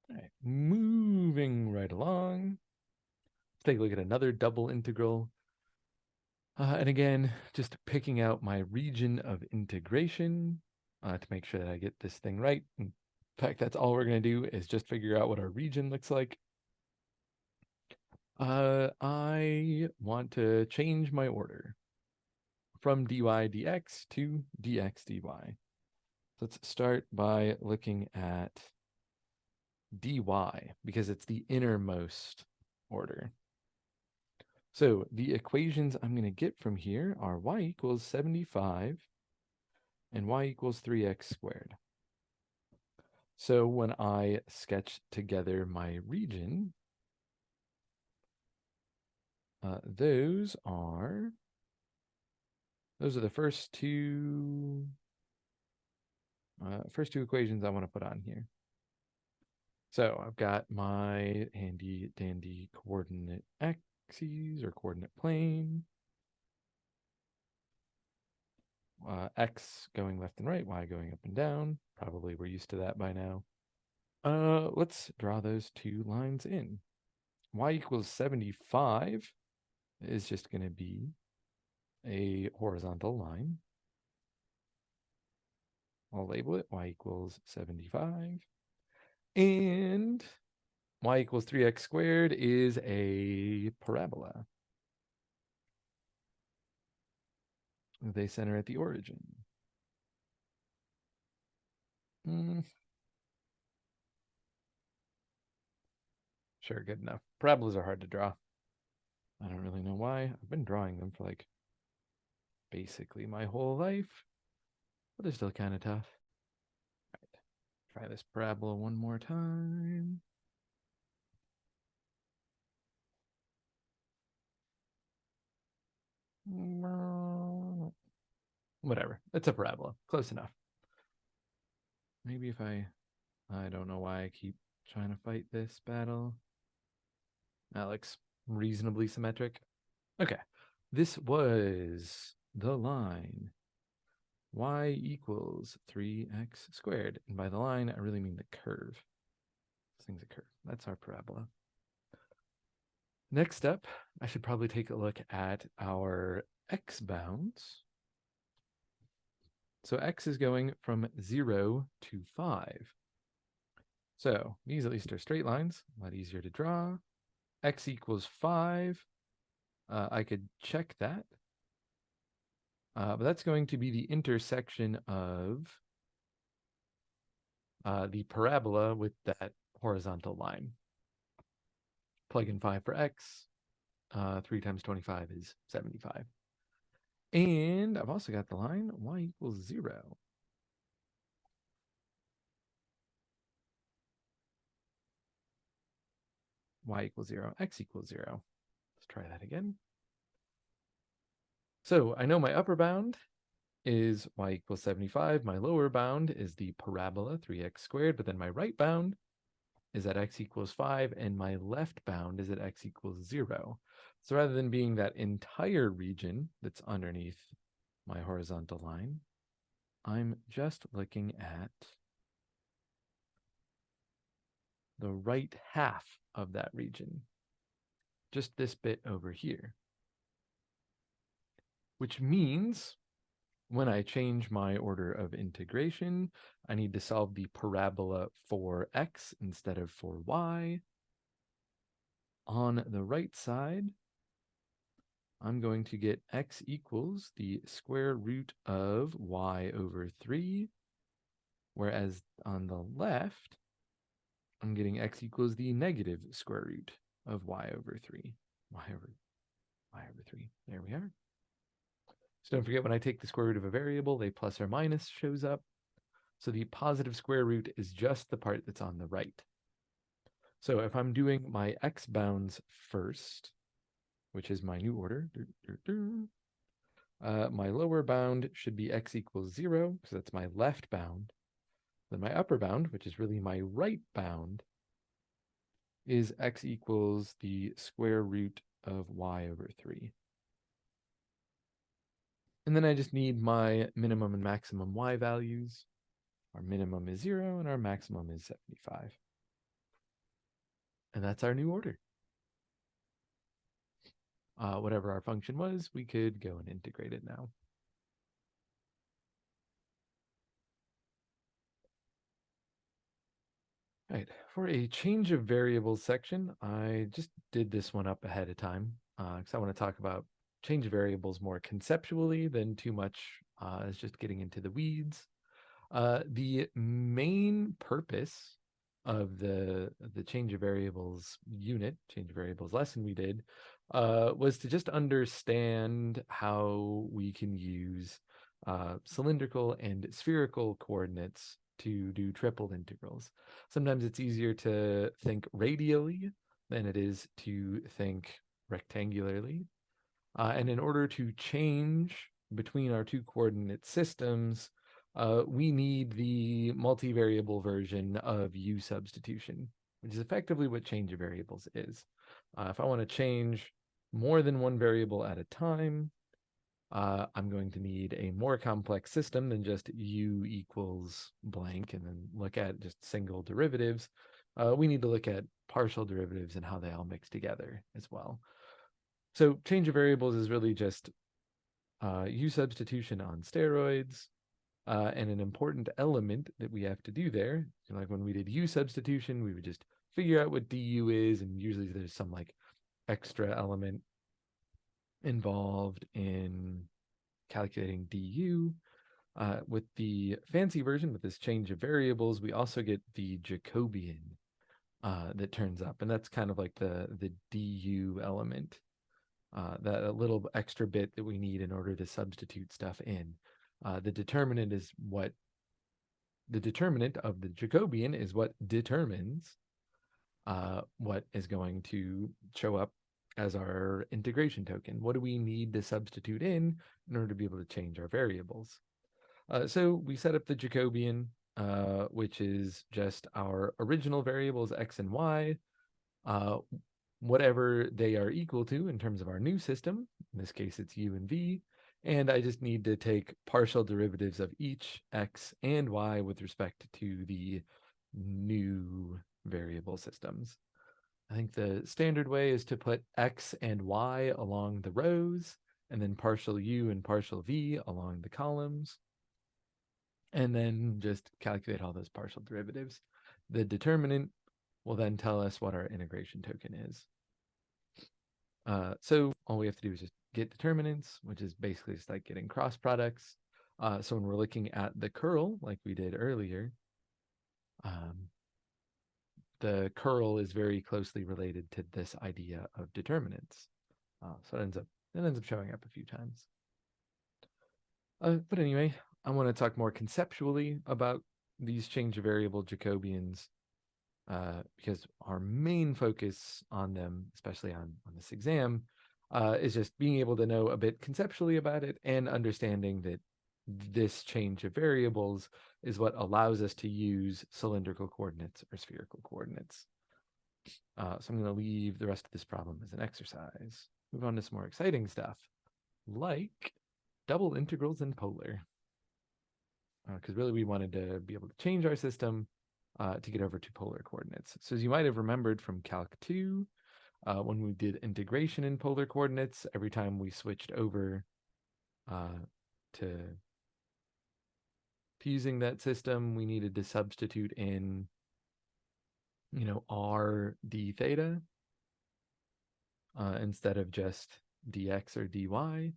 All right, moving right along. Let's take a look at another double integral. And again, just picking out my region of integration to make sure that I get this thing right. In fact, that's all we're going to do is just figure out what our region looks like. I want to change my order from dy dx to dx dy. Let's start by looking at dy because it's the innermost order. So the equations I'm going to get from here are y equals 75 and y equals 3x squared. So when I sketch together my region, Those are the first two equations I want to put on here. So I've got my handy dandy coordinate axes or coordinate plane. X going left and right, Y going up and down. Probably we're used to that by now. Let's draw those two lines in. Y equals 75 is just going to be a horizontal line. I'll label it Y equals 75. And Y equals 3x squared is a parabola. They center at the origin. Sure, good enough. Parabolas are hard to draw. I don't really know why. I've been drawing them for like basically my whole life, but they're still kind of tough. All right, try this parabola one more time. Whatever. It's a parabola. Close enough. Maybe if I don't know why I keep trying to fight this battle. That looks reasonably symmetric. Okay. This was the line y equals 3x squared. And by the line, I really mean the curve. This thing's a curve. That's our parabola. Next up, I should probably take a look at our x bounds. So x is going from 0 to 5. So these at least are straight lines, a lot easier to draw. X equals 5. I could check that. But that's going to be the intersection of the parabola with that horizontal line. Plug in 5 for x. 3 times 25 is 75. And I've also got the line y equals 0. Y equals 0, x equals 0. Let's try that again. So I know my upper bound is y equals 75. My lower bound is the parabola, 3x squared, but then my right bound is at x equals 5, and my left bound is at x equals 0. So rather than being that entire region that's underneath my horizontal line, I'm just looking at the right half of that region, just this bit over here, which means when I change my order of integration, I need to solve the parabola for x instead of for y. On the right side, I'm going to get x equals the square root of y over 3, whereas on the left, I'm getting x equals the negative square root of y over 3. y over 3. There we are. So don't forget, when I take the square root of a variable, a plus or minus shows up. So the positive square root is just the part that's on the right. So if I'm doing my x bounds first, which is my new order, my lower bound should be x equals 0, because that's my left bound. Then my upper bound, which is really my right bound, is x equals the square root of y over 3. And then I just need my minimum and maximum y values. Our minimum is 0, and our maximum is 75. And that's our new order. Whatever our function was, we could go and integrate it now. All right, for a change of variables section, I just did this one up ahead of time because I want to talk about change of variables more conceptually than too much as just getting into the weeds. The main purpose of the change of variables unit, change of variables lesson we did, was to just understand how we can use cylindrical and spherical coordinates to do triple integrals. Sometimes it's easier to think radially than it is to think rectangularly. And in order to change between our two coordinate systems, we need the multivariable version of u substitution, which is effectively what change of variables is. If I want to change more than one variable at a time, I'm going to need a more complex system than just u equals blank and then look at just single derivatives. We need to look at partial derivatives and how they all mix together as well. So change of variables is really just u substitution on steroids. And an important element that we have to do there, like when we did u substitution, we would just figure out what du is, and usually there's some like extra element involved in calculating du. With the fancy version, with this change of variables, we also get the Jacobian that turns up, and that's kind of like the du element, that a little extra bit that we need in order to substitute stuff in. The determinant of the Jacobian is what determines what is going to show up as our integration token. What do we need to substitute in order to be able to change our variables? So we set up the Jacobian, which is just our original variables x and y, whatever they are equal to in terms of our new system. In this case, it's u and v. And I just need to take partial derivatives of each x and y with respect to the new variable systems. I think the standard way is to put x and y along the rows, and then partial u and partial v along the columns, and then just calculate all those partial derivatives. The determinant will then tell us what our integration token is. So all we have to do is just get determinants, which is basically just like getting cross products. So when we're looking at the curl, like we did earlier, the curl is very closely related to this idea of determinants. So it ends up showing up a few times. But anyway, I want to talk more conceptually about these change of variable Jacobians, because our main focus on them, especially on this exam, is just being able to know a bit conceptually about it and understanding that this change of variables is what allows us to use cylindrical coordinates or spherical coordinates. So I'm going to leave the rest of this problem as an exercise. Move on to some more exciting stuff, like double integrals in polar. Because really we wanted to be able to change our system to get over to polar coordinates. So as you might have remembered from Calc 2, when we did integration in polar coordinates, every time we switched over to using that system, we needed to substitute in, r d theta instead of just dx or dy.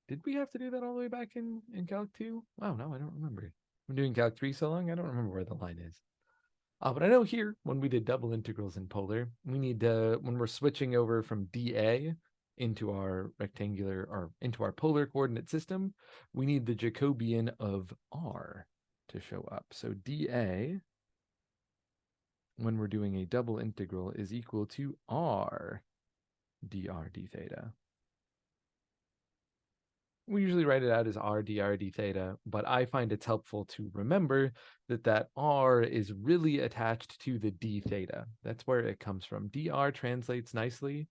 Did we have to do that all the way back in Calc 2? Wow, no, I don't remember. I'm doing Calc 3 so long, I don't remember where the line is. But I know here, when we did double integrals in polar, we need to, when we're switching over from dA into our rectangular, or into our polar coordinate system, we need the Jacobian of r to show up. So dA, when we're doing a double integral, is equal to r dr d theta. We usually write it out as r dr d theta, but I find it's helpful to remember that r is really attached to the d theta. That's where it comes from. Dr translates nicely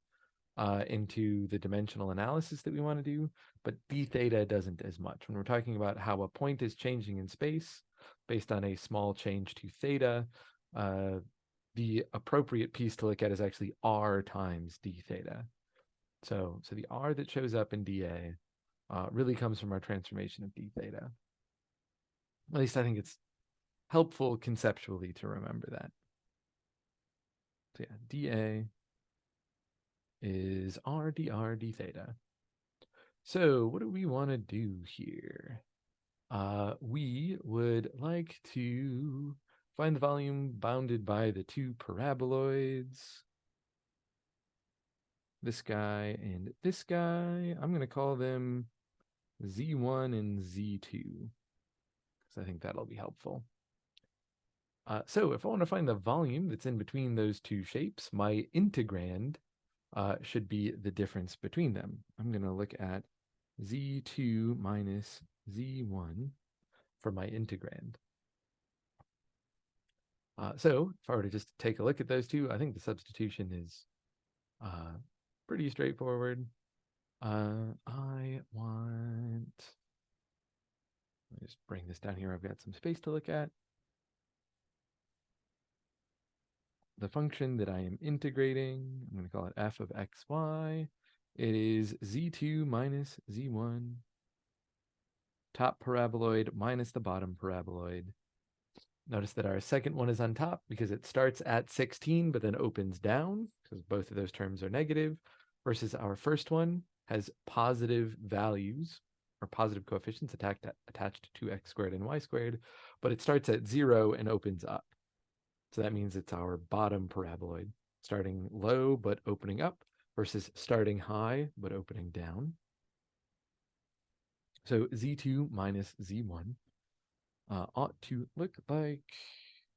into the dimensional analysis that we want to do, but d theta doesn't as much. When we're talking about how a point is changing in space based on a small change to theta, the appropriate piece to look at is actually r times d theta. So the r that shows up in dA really comes from our transformation of d theta. At least I think it's helpful conceptually to remember that. So yeah, dA is r dr d theta. So what do we want to do here? We would like to find the volume bounded by the two paraboloids, this guy and this guy. I'm going to call them Z1 and Z2, because I think that'll be helpful. So if I want to find the volume that's in between those two shapes, my integrand should be the difference between them. I'm going to look at z2 minus z1 for my integrand. So if I were to just take a look at those two, I think the substitution is pretty straightforward. I want, let me just bring this down here. I've got some space to look at. The function that I am integrating, I'm going to call it f of xy. It is z2 minus z1, top paraboloid minus the bottom paraboloid. Notice that our second one is on top because it starts at 16 but then opens down because both of those terms are negative, versus our first one has positive values or positive coefficients attached to x squared and y squared, but it starts at 0 and opens up. So that means it's our bottom paraboloid, starting low but opening up versus starting high but opening down. So z2 minus z1 ought to look like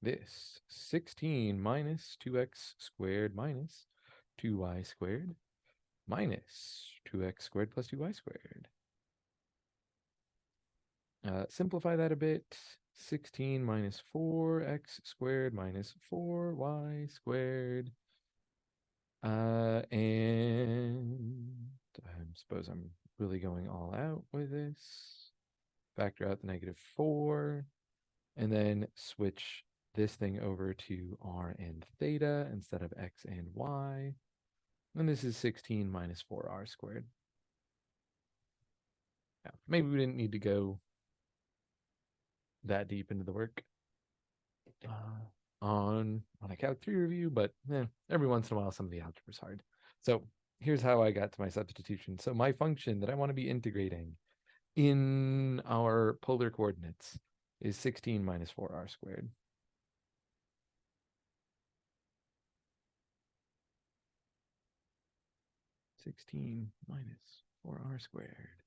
this. 16 minus 2x squared minus 2y squared minus 2x squared plus 2y squared. Simplify that a bit. 16 minus 4x squared minus 4y squared. And I suppose I'm really going all out with this. Factor out the -4, and then switch this thing over to r and theta instead of x and y. And this is 16 minus 4r squared. Yeah, maybe we didn't need to go that deep into the work on a Calc 3 review, but every once in a while some of the algebra is hard. So here's how I got to my substitution. So my function that I want to be integrating in our polar coordinates is 16 minus 4r squared. (16 minus 4r squared).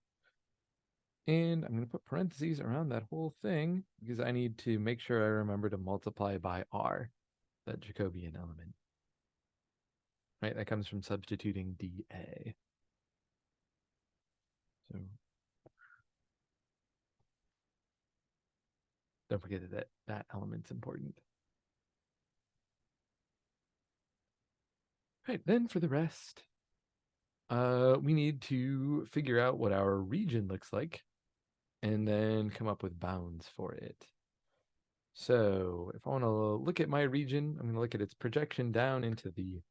And I'm going to put parentheses around that whole thing because I need to make sure I remember to multiply by r, that Jacobian element. Right, that comes from substituting dA. So don't forget that element's important. Right, then for the rest, we need to figure out what our region looks like and then come up with bounds for it. So if I want to look at my region, I'm going to look at its projection down into the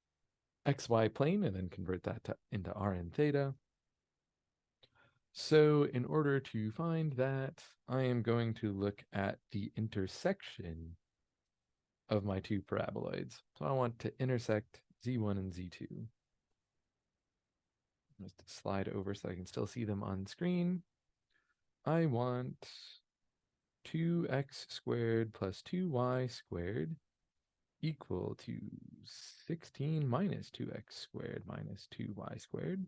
xy plane and then convert that into r and theta. So in order to find that, I am going to look at the intersection of my two paraboloids. So I want to intersect z1 and z2. Just slide over so I can still see them on screen. I want 2x squared plus 2y squared equal to 16 minus 2x squared minus 2y squared.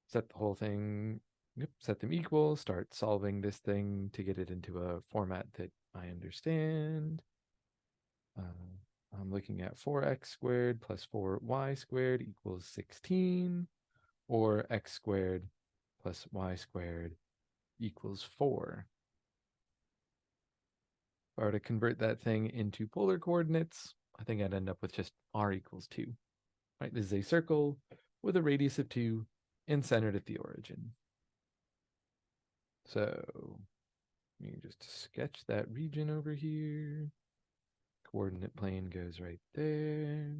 Set the whole thing, set them equal, start solving this thing to get it into a format that I understand. I'm looking at 4x squared plus 4y squared equals 16, or x squared plus y squared equals 4. If I were to convert that thing into polar coordinates, I think I'd end up with just r equals 2. Right? This is a circle with a radius of 2 and centered at the origin. So let me just sketch that region over here. Coordinate plane goes right there.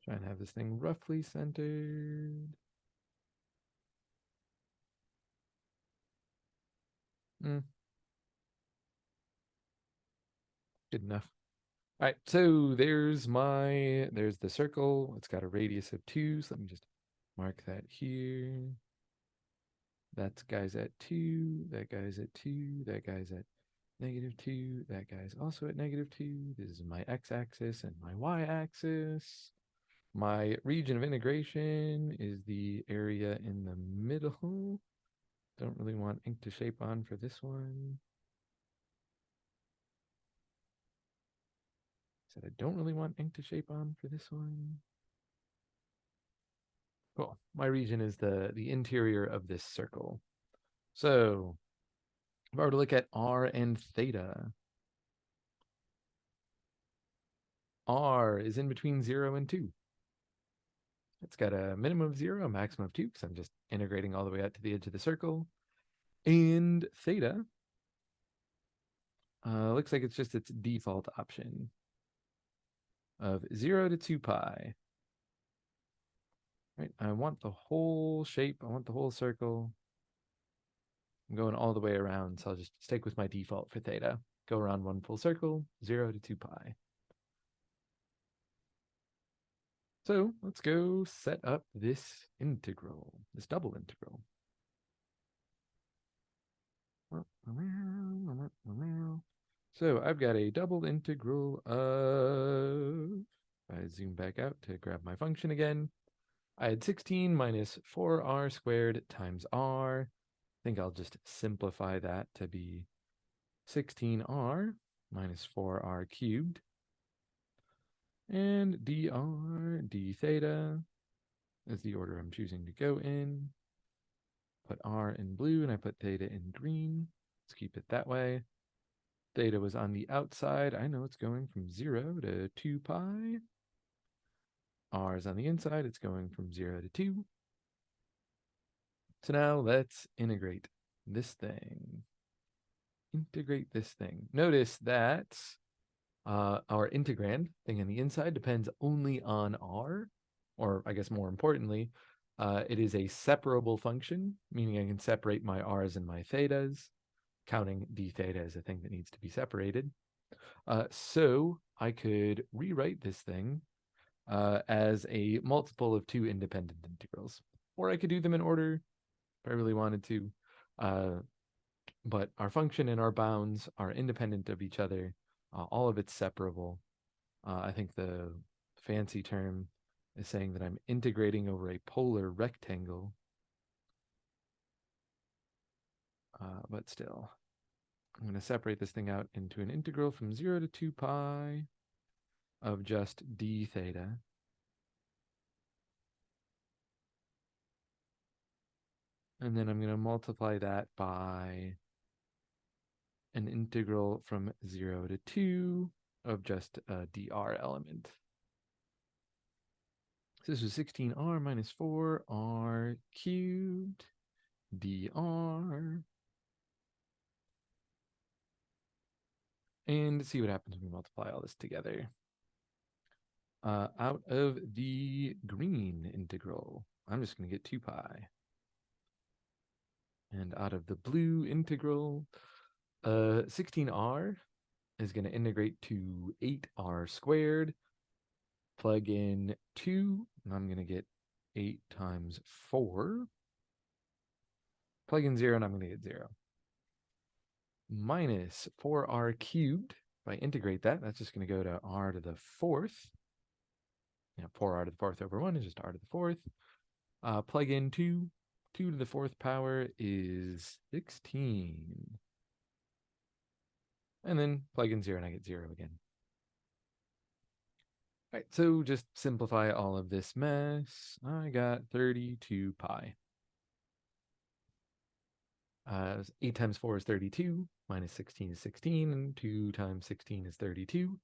Try and have this thing roughly centered. Good enough. All right, so there's the circle. It's got a radius of 2, so let me just mark that here. That guy's at 2, that guy's at 2, that guy's at -2. That guy's also at -2. This is my x-axis and my y-axis. My region of integration is the area in the middle. Don't really want ink to shape on for this one. Said I don't really want ink to shape on for this one. Cool. My region is the interior of this circle. So if I were to look at r and theta, r is in between 0 and 2. It's got a minimum of 0, a maximum of 2, because I'm just integrating all the way out to the edge of the circle. And theta looks like it's just its default option of 0 to 2 pi. Right? I want the whole shape. I want the whole circle. I'm going all the way around, so I'll just stick with my default for theta. Go around one full circle, 0 to 2 pi. So let's go set up this integral, this double integral. So I've got a double integral of, if I zoom back out to grab my function again, I had 16 minus 4r squared times r. I think I'll just simplify that to be 16r minus 4r cubed. And dr d theta is the order I'm choosing to go in. Put r in blue and I put theta in green. Let's keep it that way. Theta was on the outside. I know it's going from 0 to 2 pi. R is on the inside. It's going from 0 to 2. So now let's integrate this thing. Integrate this thing. Notice that our integrand thing on the inside depends only on r, or I guess more importantly, it is a separable function, meaning I can separate my r's and my thetas, counting d theta as a thing that needs to be separated. So I could rewrite this thing as a multiple of two independent integrals, or I could do them in order if I really wanted to. But our function and our bounds are independent of each other. All of it's separable. I think the fancy term is saying that I'm integrating over a polar rectangle. But still, I'm going to separate this thing out into an integral from 0 to 2 pi of just d theta. And then I'm going to multiply that by an integral from 0 to 2 of just a dr element. So this is 16r minus 4r cubed dr. And see what happens when we multiply all this together. Out of the green integral, I'm just going to get 2 pi. And out of the blue integral, 16r is going to integrate to 8r squared. Plug in 2, and I'm going to get 8 times 4. Plug in 0, and I'm going to get 0. Minus 4r cubed. If I integrate that, that's just going to go to r to the 4th. 4r to the 4th over 1 is just r to the 4th. Plug in 2. 2 to the 4th power is 16. And then plug in 0 and I get 0 again. All right, so just simplify all of this mess. I got 32 pi. 8 times 4 is 32, minus 16 is 16, and 2 times 16 is 32.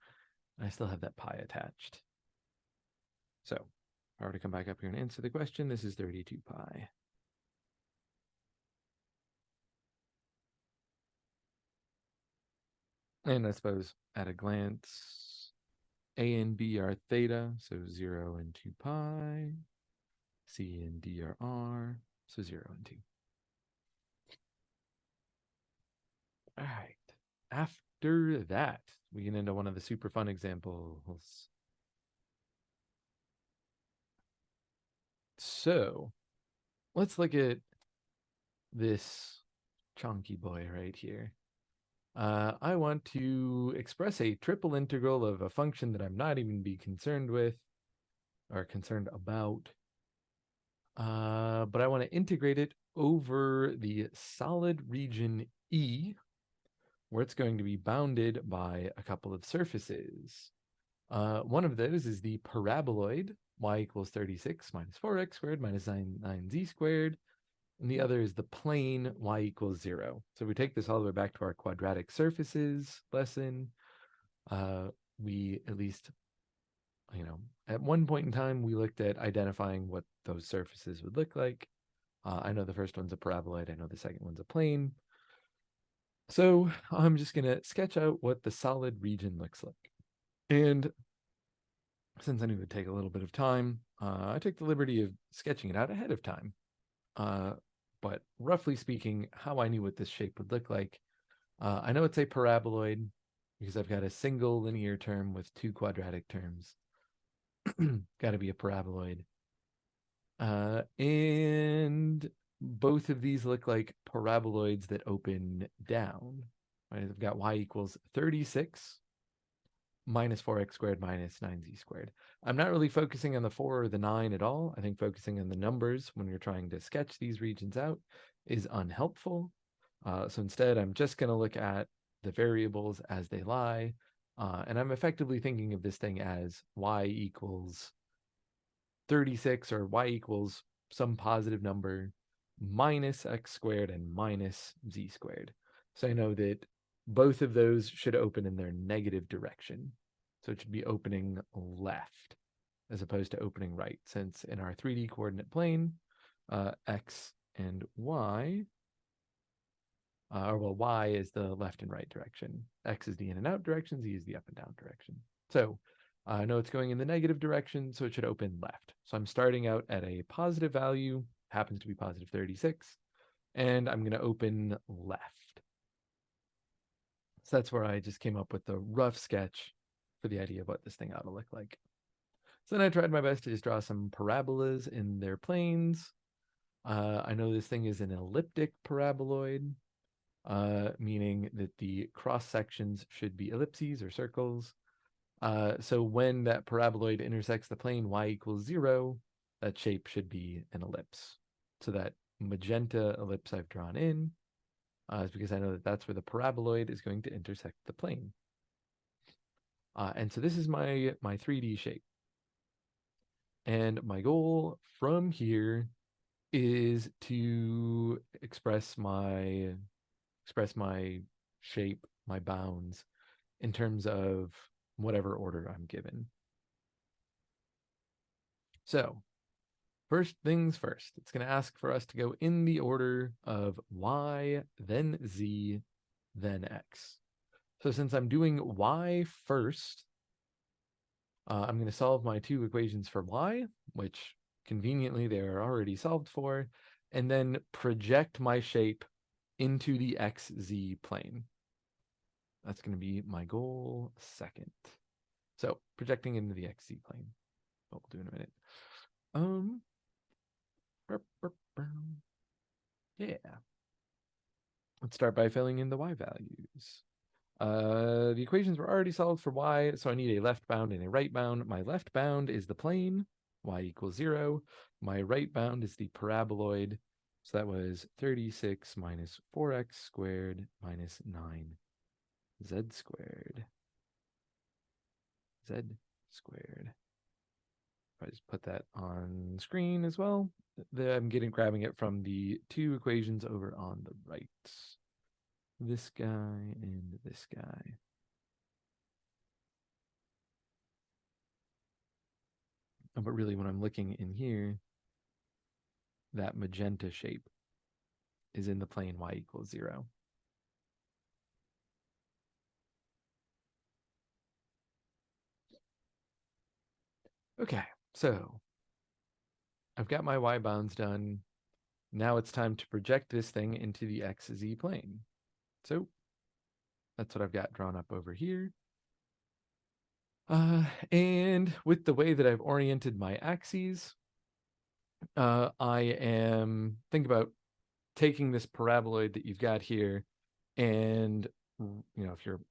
I still have that pi attached. So if I were to come back up here and answer the question, this is 32 pi. And I suppose at a glance, A and B are theta, so 0 and 2 pi. C and D are R, so 0 and 2. All right. After that, we get into one of the super fun examples. So let's look at this chunky boy right here. I want to express a triple integral of a function that I'm not even be concerned with or concerned about. But I want to integrate it over the solid region E, where it's going to be bounded by a couple of surfaces. One of those is the paraboloid, y equals 36 minus 4x squared minus 9z squared. And the other is the plane, y equals 0. So we take this all the way back to our quadratic surfaces lesson. We at least, at one point in time, we looked at identifying what those surfaces would look like. I know the first one's a paraboloid. I know the second one's a plane. So I'm just going to sketch out what the solid region looks like. And since I knew it would take a little bit of time, I took the liberty of sketching it out ahead of time. But roughly speaking, how I knew what this shape would look like, I know it's a paraboloid because I've got a single linear term with two quadratic terms. Got to be a paraboloid. And both of these look like paraboloids that open down. Right? I've got y equals 36 minus 4x squared minus 9z squared. I'm not really focusing on the 4 or the 9 at all. I think focusing on the numbers when you're trying to sketch these regions out is unhelpful. So instead, I'm just going to look at the variables as they lie. And I'm effectively thinking of this thing as y equals 36 or y equals some positive number minus x squared and minus z squared. So I know that both of those should open in their negative direction. So it should be opening left as opposed to opening right, since in our 3D coordinate plane, x and y, y is the left and right direction. X is the in and out direction, z is the up and down direction. So I know it's going in the negative direction, so it should open left. So I'm starting out at a positive value, happens to be positive 36, and I'm going to open left. So that's where I just came up with the rough sketch for the idea of what this thing ought to look like. So then I tried my best to just draw some parabolas in their planes. I know this thing is an elliptic paraboloid, meaning that the cross sections should be ellipses or circles. So when that paraboloid intersects the plane y equals 0, that shape should be an ellipse. So that magenta ellipse I've drawn in is because I know that that's where the paraboloid is going to intersect the plane. And so this is my 3D shape. And my goal from here is to express my shape, my bounds, in terms of whatever order I'm given. So first things first, it's going to ask for us to go in the order of y, then z, then x. So since I'm doing y first, I'm going to solve my two equations for y, which conveniently they are already solved for, and then project my shape into the xz plane. That's going to be my goal second. So projecting into the xz plane. What we'll do in a minute. Yeah. Let's start by filling in the y values. The equations were already solved for y, so I need a left bound and a right bound. My left bound is the plane, y equals 0. My right bound is the paraboloid, so that was 36 minus 4x squared minus 9z squared. Z squared. If I just put that on screen as well, I'm grabbing it from the two equations over on the right. This guy and this guy. But really, when I'm looking in here, that magenta shape is in the plane y equals 0. Okay, so I've got my y bounds done. Now it's time to project this thing into the xz plane. So that's what I've got drawn up over here. And with the way that I've oriented my axes, I am, think about taking this paraboloid that you've got here and if you're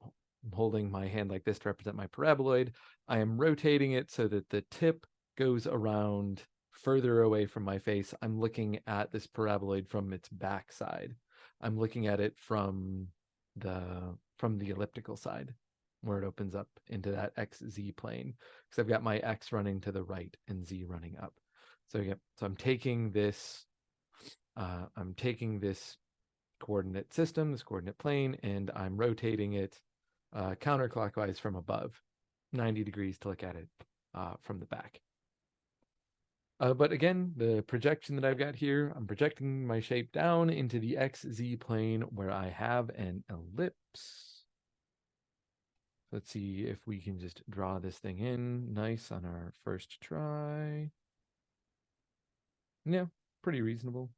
holding my hand like this to represent my paraboloid, I am rotating it so that the tip goes around further away from my face. I'm looking at this paraboloid from its backside. I'm looking at it from the elliptical side, where it opens up into that XZ plane, because I've got my X running to the right and Z running up. So I'm taking this coordinate system, this coordinate plane, and I'm rotating it counterclockwise from above, 90 degrees to look at it from the back. But again, the projection that I've got here, I'm projecting my shape down into the XZ plane where I have an ellipse. Let's see if we can just draw this thing in nice on our first try. Yeah, pretty reasonable.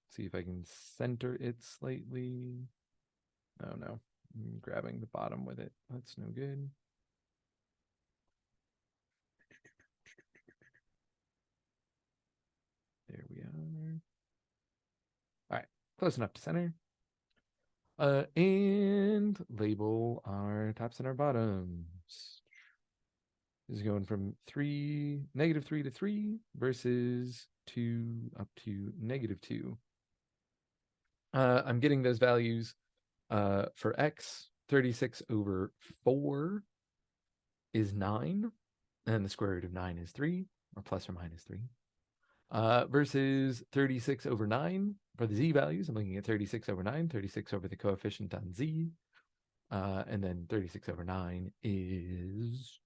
See if I can center it slightly. Oh no, I'm grabbing the bottom with it. That's no good. There we are. All right, close enough to center. And label our tops and our bottoms. This is going from -3 to 3 versus 2 up to -2. I'm getting those values for x. 36 over 4 is 9, and the square root of 9 is 3, or plus or minus 3. Versus 36 over 9 for the z values. I'm looking at 36 over 9, 36 over the coefficient on z, and then 36 over 9 is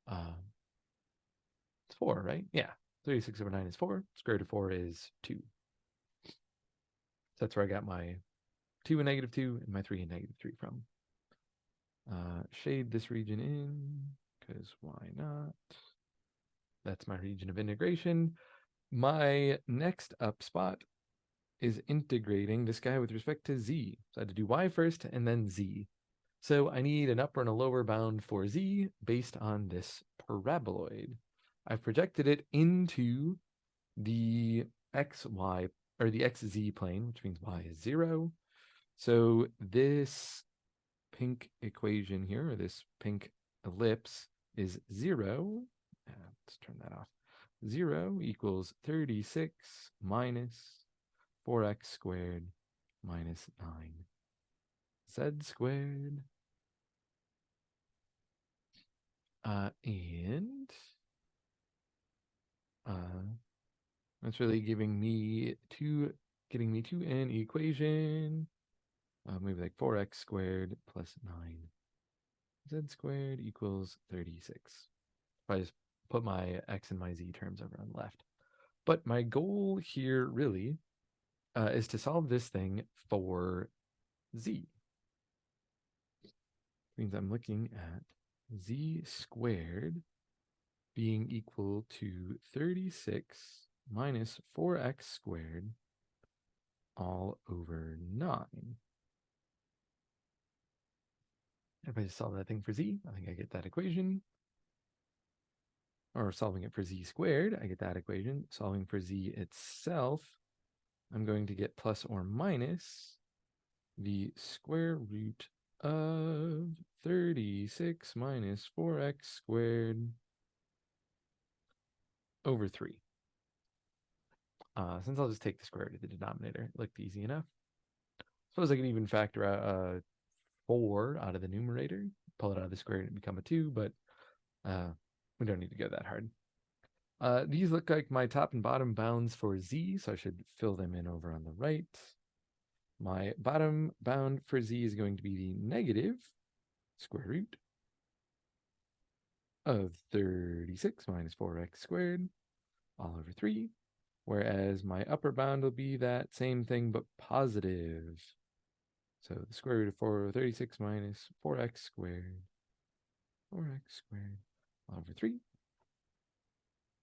it's 4, right? Yeah, 36 over 9 is 4. Square root of 4 is 2. So that's where I got my 2 and -2 and my 3 and -3 from. Shade this region in, because why not? That's my region of integration. My next up spot is integrating this guy with respect to z. So I had to do y first and then z. So I need an upper and a lower bound for z based on this paraboloid. I've projected it into the xy, or the xz plane, which means y is 0. So this pink equation here, or this pink ellipse, is 0. Let's turn that off. 0 equals 36 minus 4x squared minus 9z squared. And that's really getting me to an equation, maybe like 4x squared plus 9z squared equals 36. If I just put my x and my z terms over on the left. But my goal here really is to solve this thing for z. Means I'm looking at z squared being equal to 36 minus 4x squared all over 9. If I just solve that thing for z, I think I get that equation. Or solving it for z squared, I get that equation. Solving for z itself, I'm going to get plus or minus the square root of 36 minus 4x squared over 3. Since I'll just take the square root of the denominator, it looked easy enough. Suppose I can even factor out 4 out of the numerator, pull it out of the square root and become a 2, but we don't need to go that hard. These look like my top and bottom bounds for z, so I should fill them in over on the right. My bottom bound for z is going to be the negative square root of 36 minus 4x squared all over 3, whereas my upper bound will be that same thing but positive. So the square root of 36 minus 4x squared all over 3.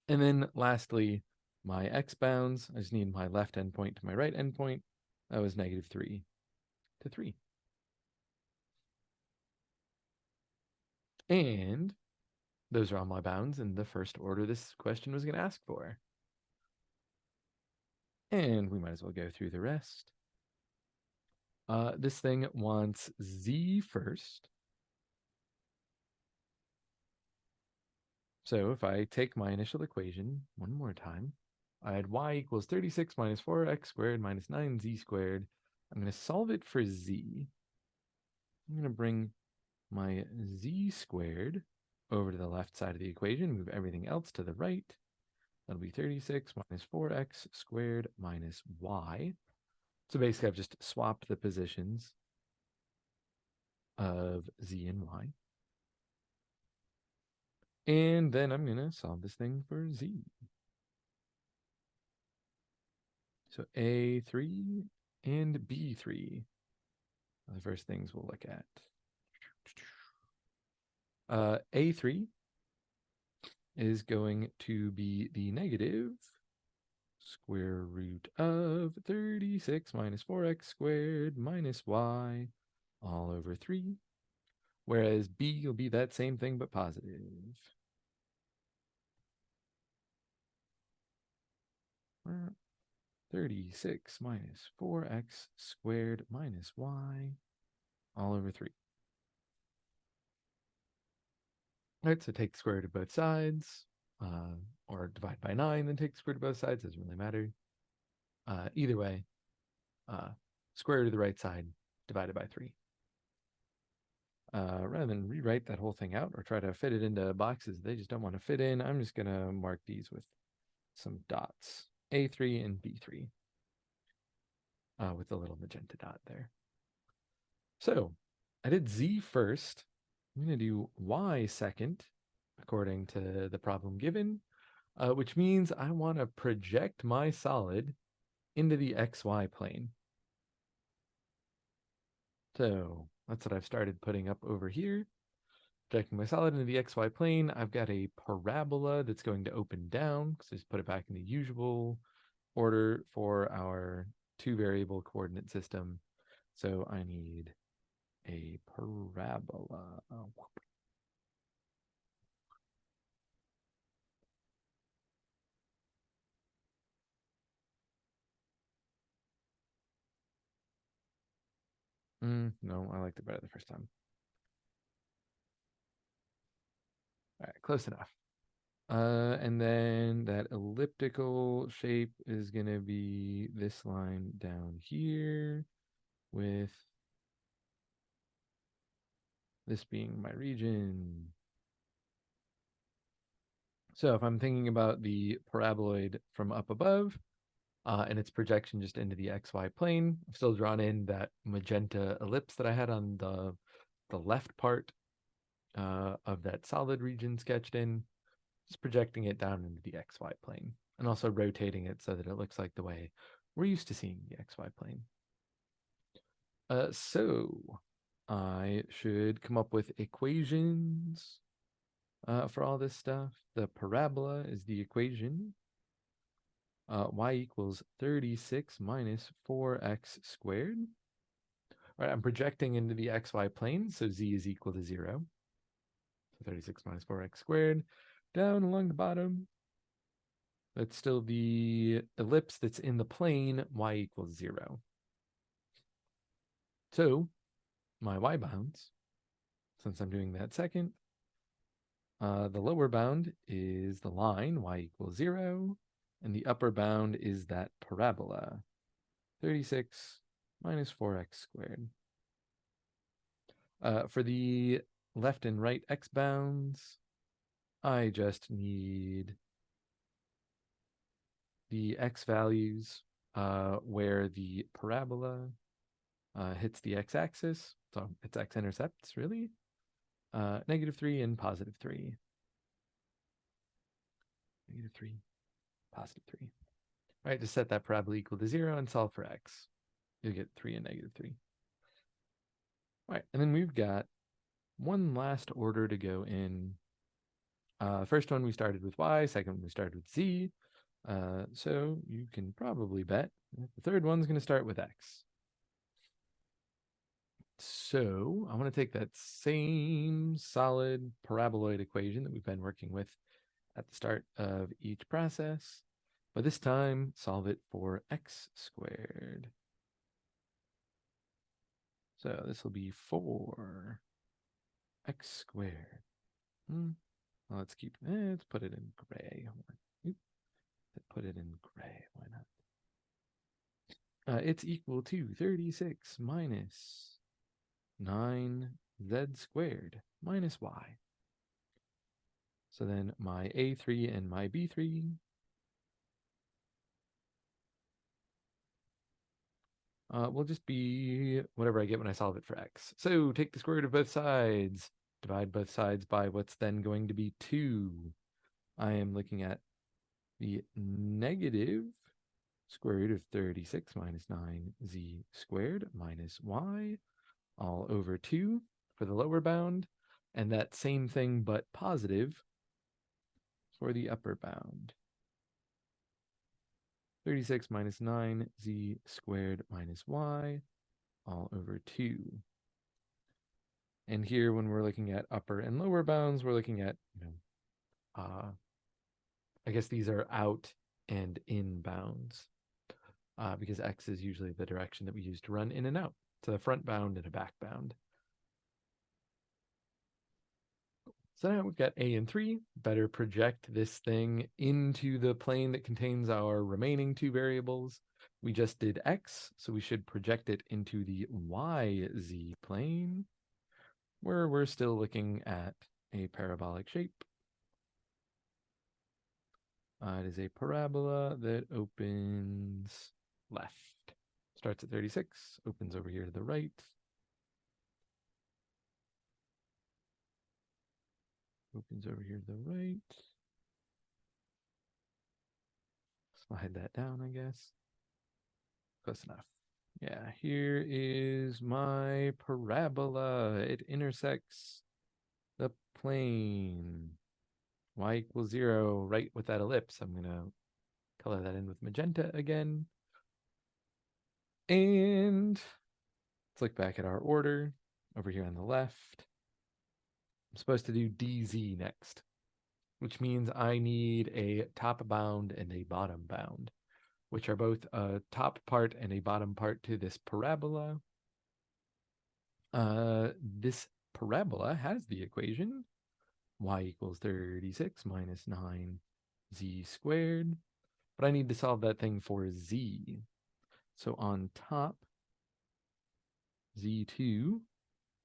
And then lastly, my x bounds, I just need my left endpoint to my right endpoint. That was -3 to 3. And those are all my bounds in the first order this question was going to ask for. And we might as well go through the rest. This thing wants z first. So if I take my initial equation one more time, I had y equals 36 minus 4x squared minus 9z squared. I'm going to solve it for z. I'm going to bring my z squared over to the left side of the equation, move everything else to the right. That'll be 36 minus 4x squared minus y. So basically, I've just swapped the positions of z and y. And then I'm going to solve this thing for z. So A3 and B3 are the first things we'll look at. A3 is going to be the negative square root of 36 minus 4x squared minus y all over 3. Whereas B will be that same thing but positive. 36 minus 4x squared minus y all over 3. All right, so take the square root of both sides, or divide by 9, then take the square root of both sides. Doesn't really matter. Either way, square root of the right side divided by 3. Rather than rewrite that whole thing out or try to fit it into boxes they just don't want to fit in, I'm just going to mark these with some dots. A3 and B3 with a little magenta dot there. So I did Z first. I'm going to do Y second, according to the problem given, which means I want to project my solid into the XY plane. So that's what I've started putting up over here. Projecting my solid into the XY plane, I've got a parabola that's going to open down, because I just put it back in the usual order for our 2-variable coordinate system. So I need a parabola. No, I liked it better the first time. All right, close enough. And then that elliptical shape is going to be this line down here with this being my region. So if I'm thinking about the paraboloid from up above and its projection just into the XY plane, I've still drawn in that magenta ellipse that I had on the left part of that solid region sketched in. Just projecting it down into the XY plane and also rotating it so that it looks like the way we're used to seeing the XY plane. So I should come up with equations for all this stuff. The parabola is the equation. Y equals 36 minus 4x squared. All right, I'm projecting into the XY plane, so z is equal to 0. So 36 minus 4x squared. Down along the bottom, that's still the ellipse that's in the plane, y equals 0. So my y bounds, since I'm doing that second, the lower bound is the line, y equals 0, and the upper bound is that parabola, 36 minus 4x squared. For the left and right x bounds, I just need the x values where the parabola hits the x-axis. So it's x-intercepts, really. -3 and +3. -3, +3. All right, just set that parabola equal to 0 and solve for x. You'll get 3 and -3. All right, and then we've got one last order to go in. First one we started with y, second one we started with z. So you can probably bet the third one's going to start with x. So I want to take that same solid paraboloid equation that we've been working with at the start of each process, but this time solve it for x squared. So this will be 4x squared. Well, let's let's put it in gray. Oop, put it in gray. Why not? It's equal to 36 minus 9z squared minus y. So then my A3 and my B3 will just be whatever I get when I solve it for x. So take the square root of both sides, divide both sides by what's then going to be 2. I am looking at the negative square root of 36 minus 9z squared minus y all over 2 for the lower bound, and that same thing but positive for the upper bound. 36 minus 9z squared minus y all over 2. And here, when we're looking at upper and lower bounds, we're looking at, I guess these are out and in bounds, because x is usually the direction that we use to run in and out. So the front bound and a back bound. So now we've got a and 3. Better project this thing into the plane that contains our remaining 2 variables. We just did x, so we should project it into the yz plane, where we're still looking at a parabolic shape. It is a parabola that opens left. Starts at 36, opens over here to the right. Opens over here to the right. Slide that down, I guess. Close enough. Yeah, here is my parabola. It intersects the plane. Y equals 0, right with that ellipse. I'm going to color that in with magenta again. And let's look back at our order over here on the left. I'm supposed to do dz next, which means I need a top bound and a bottom bound, which are both a top part and a bottom part to this parabola. This parabola has the equation y equals 36 minus 9z squared, but I need to solve that thing for z. So on top, z2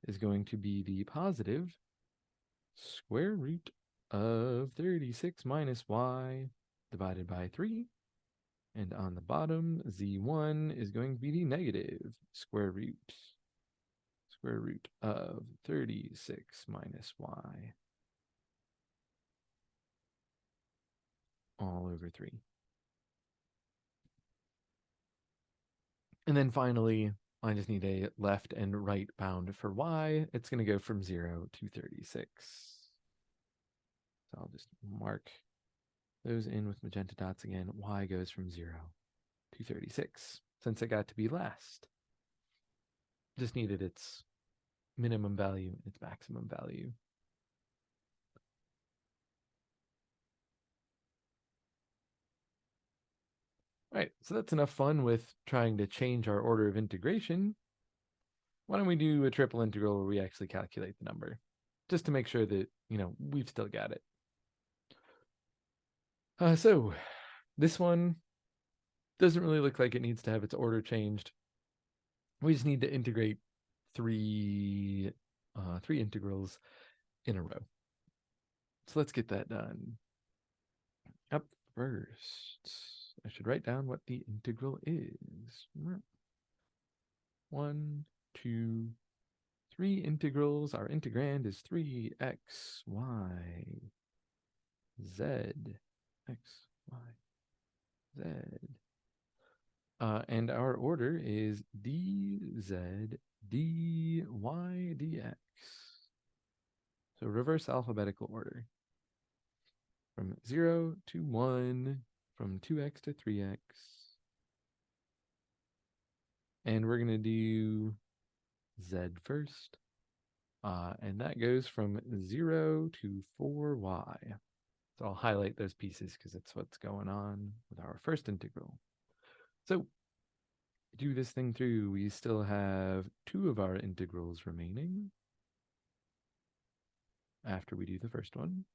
is going to be the positive square root of 36 minus y divided by 3. And on the bottom, z1 is going to be the negative square root of 36 minus y all over 3. And then finally, I just need a left and right bound for y. It's going to go from 0 to 36. So I'll just mark those in with magenta dots again. Y goes from 0 to 36, since it got to be last. Just needed its minimum value and its maximum value. All right, so that's enough fun with trying to change our order of integration. Why don't we do a triple integral where we actually calculate the number, just to make sure that, we've still got it. So this one doesn't really look like it needs to have its order changed. We just need to integrate three integrals in a row. So let's get that done. Up first, I should write down what the integral is. 1, 2, 3 integrals. Our integrand is 3x, y, z, x, y, z. And our order is dz, dy, dx. So reverse alphabetical order. From 0 to 1, from 2x to 3x. And we're going to do z first. And that goes from 0 to 4y. So I'll highlight those pieces because it's what's going on with our first integral. So do this thing through, we still have 2 of our integrals remaining after we do the first one.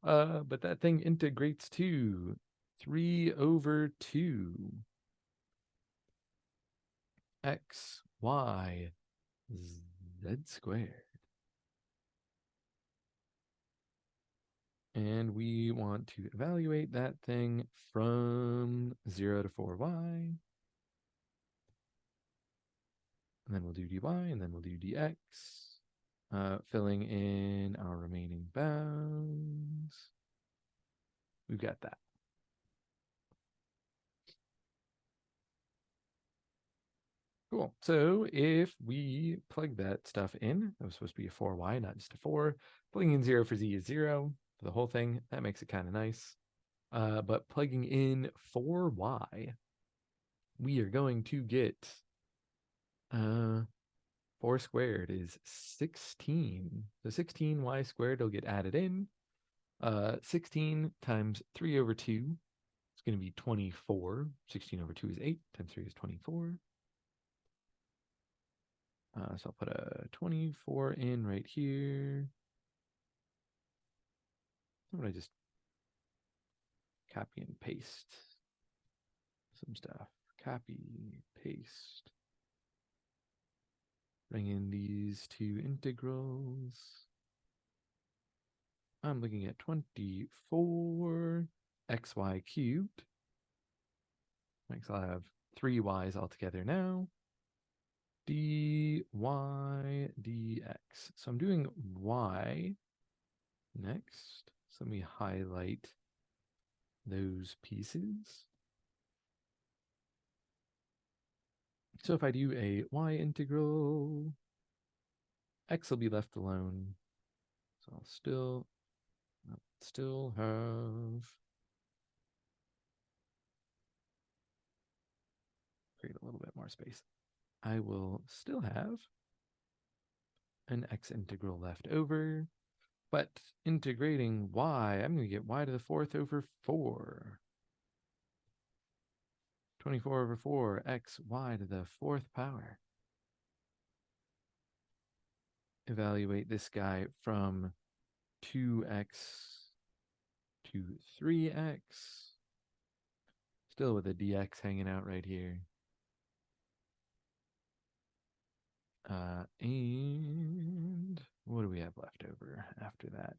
But that thing integrates to 3 over 2 x, y, z squared. And we want to evaluate that thing from 0 to 4y. And then we'll do dy, and then we'll do dx, filling in our remaining bounds. We've got that. Cool. So if we plug that stuff in, that was supposed to be a 4y, not just a 4. Plugging in 0 for z is 0 for the whole thing. That makes it kind of nice. But plugging in 4y, we are going to get 4 squared is 16. So 16y squared will get added in. 16 times 3 over 2 is going to be 24. 16 over 2 is 8, times 3 is 24. So I'll put a 24 in right here. How would I just copy and paste some stuff? Copy, paste. Bring in these 2 integrals. I'm looking at 24 xy cubed. Next, I'll have 3 y's altogether now. dy dx. So I'm doing y next. So let me highlight those pieces. So if I do a y integral, x will be left alone. So I'll still have, create a little bit more space. I will still have an x integral left over, but integrating y, I'm going to get y to the 4th over 4. 24 over 4, x, y to the 4th power. Evaluate this guy from 2x to 3x. Still with a dx hanging out right here. And what do we have left over after that?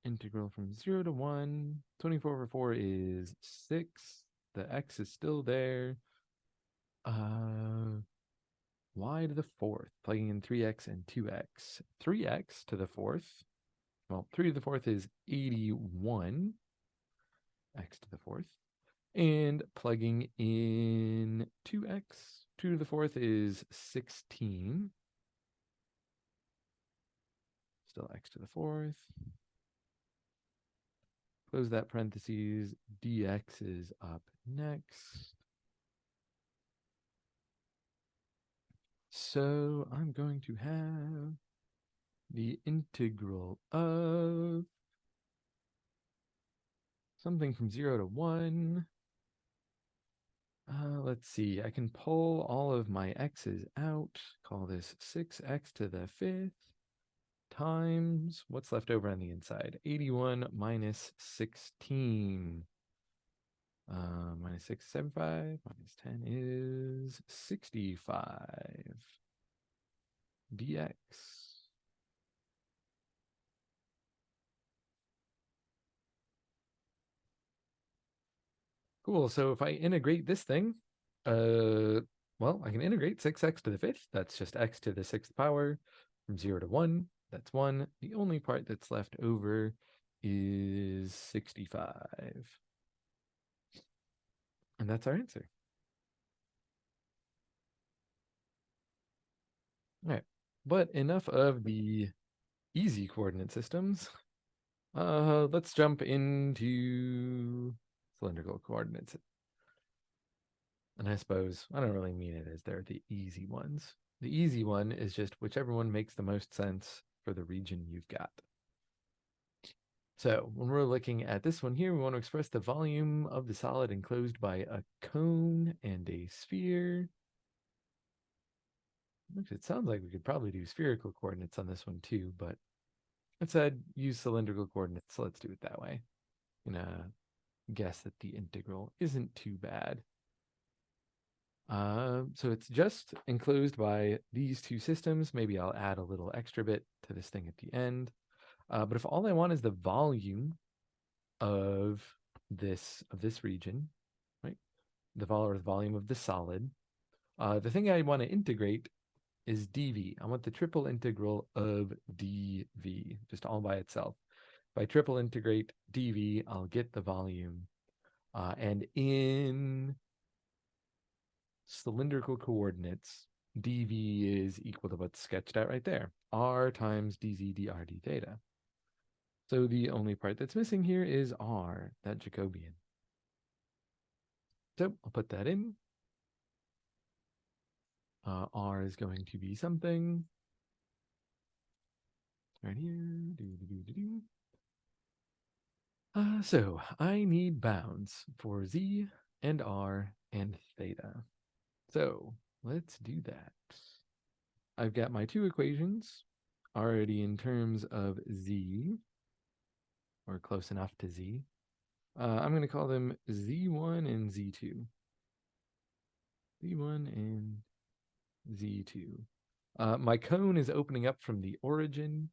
Integral from 0 to 1. 24 over 4 is 6. The x is still there. Y to the 4th, plugging in 3x and 2x. 3x to the 4th. Well, 3 to the 4th is 81. X to the 4th. And plugging in 2x. 2 to the 4th is 16. Still x to the 4th. Close that parentheses. dx is up next. So I'm going to have the integral of something from 0 to 1. Let's see. I can pull all of my x's out. Call this 6x to the 5th times what's left over on the inside. 81 minus 16. Minus 6 is 75. Minus 10 is 65. dx. Cool. So if I integrate this thing, well, I can integrate 6x to the 5th. That's just x to the 6th power from 0 to 1. That's 1. The only part that's left over is 65. And that's our answer. All right. But enough of the easy coordinate systems. Let's jump into cylindrical coordinates. And I suppose I don't really mean it as they're the easy ones. The easy one is just whichever one makes the most sense for the region you've got. So when we're looking at this one here, we want to express the volume of the solid enclosed by a cone and a sphere. It sounds like we could probably do spherical coordinates on this one too, but it said use cylindrical coordinates, so let's do it that way. I'm gonna guess that the integral isn't too bad. So it's just enclosed by these two systems. Maybe I'll add a little extra bit to this thing at the end. But if all I want is the volume of this region, right? The volume of the solid. The thing I want to integrate is dv. I want the triple integral of dv, just all by itself. If I triple integrate dv, I'll get the volume. And in cylindrical coordinates, dv is equal to what's sketched out right there, r times dz dr d theta. So the only part that's missing here is r, that Jacobian. So I'll put that in. R is going to be something right here. So I need bounds for z and r and theta. So let's do that. I've got my two equations already in terms of z, or close enough to z. I'm going to call them z1 and z2. z1 and z2. My cone is opening up from the origin,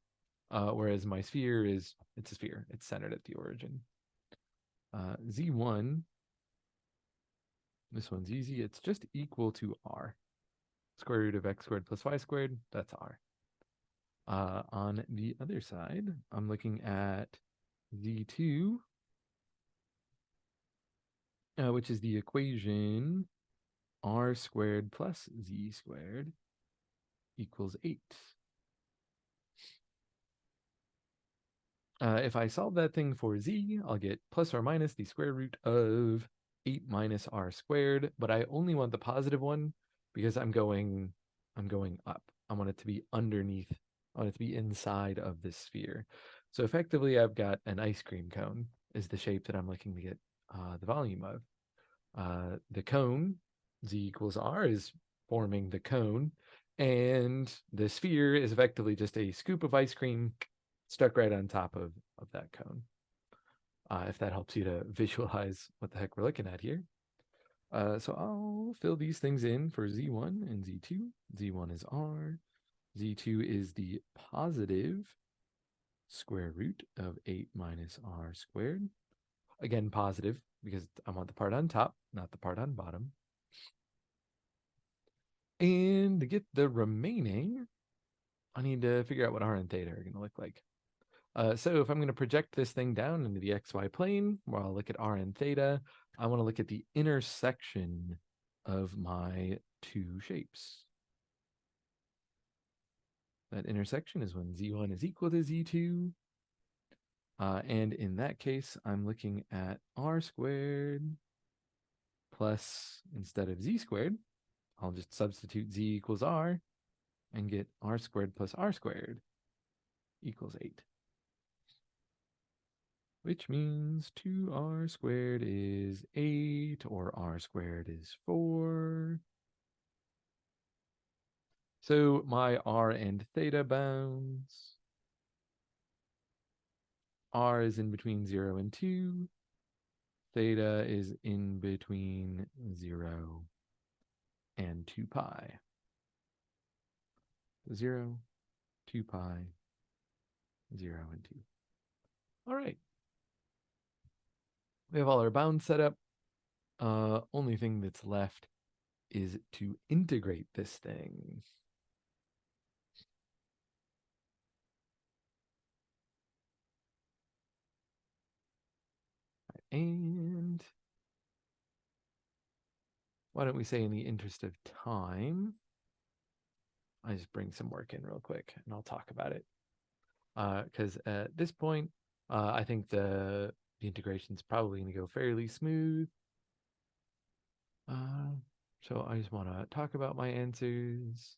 whereas my sphere it's a sphere. It's centered at the origin. z1, this one's easy. It's just equal to r. Square root of x squared plus y squared, that's r. On the other side, I'm looking at z2, which is the equation r squared plus z squared equals 8. If I solve that thing for z, I'll get plus or minus the square root of 8 minus r squared, but I only want the positive one because I'm going up. I want it to be underneath. I want it to be inside of this sphere. So effectively, I've got an ice cream cone is the shape that I'm looking to get the volume of. The cone, z equals r, is forming the cone, and the sphere is effectively just a scoop of ice cream stuck right on top of that cone. If that helps you to visualize what the heck we're looking at here. So I'll fill these things in for z1 and z2. z1 is r. z2 is the positive square root of 8 minus r squared. Again, positive, because I want the part on top, not the part on bottom. And to get the remaining, I need to figure out what r and theta are going to look like. So if I'm going to project this thing down into the xy plane, where I'll look at r and theta, I want to look at the intersection of my two shapes. That intersection is when z1 is equal to z2. And in that case, I'm looking at r squared plus, instead of z squared, I'll just substitute z equals r and get r squared plus r squared equals 8. Which means 2r squared is 8, or r squared is 4. So my r and theta bounds. R is in between 0 and 2. Theta is in between 0 and 2 pi. 0, 2 pi, 0, and 2. All right. We have all our bounds set up. Only thing that's left is to integrate this thing. And why don't we say, in the interest of time, I just bring some work in real quick and I'll talk about it. Because at this point, I think the integration is probably going to go fairly smooth. So I just want to talk about my answers.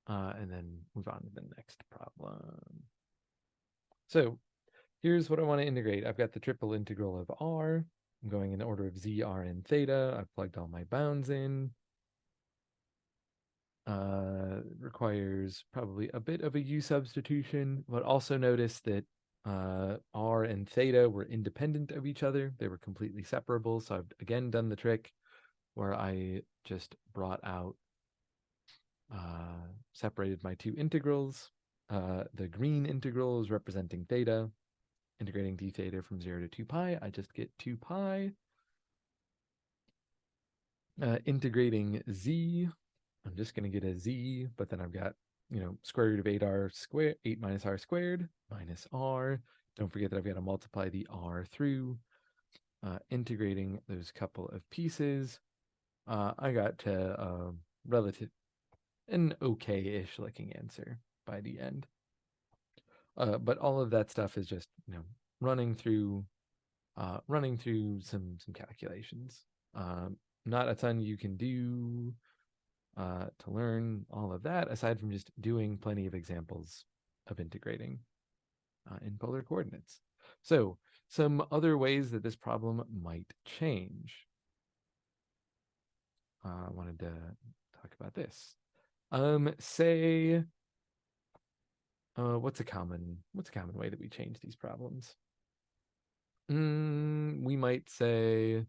and then move on to the next problem. So here's what I want to integrate. I've got the triple integral of r. I'm going in order of z, r, and theta. I've plugged all my bounds in. Requires probably a bit of a u substitution, but also notice that r and theta were independent of each other. They were completely separable. So I've again done the trick where I just brought out, separated my two integrals. The green integral is representing theta. Integrating d theta from 0 to 2 pi, I just get 2 pi. Integrating z, I'm just going to get a z, but then I've got, square root of 8r squared, 8 minus r squared, minus r. Don't forget that I've got to multiply the r through. Integrating those couple of pieces, I got to an okay-ish looking answer by the end. But all of that stuff is just, running through some calculations. Not a ton you can do to learn all of that, aside from just doing plenty of examples of integrating in polar coordinates. So some other ways that this problem might change. I wanted to talk about this. Say, what's a common way that we change these problems? We might say,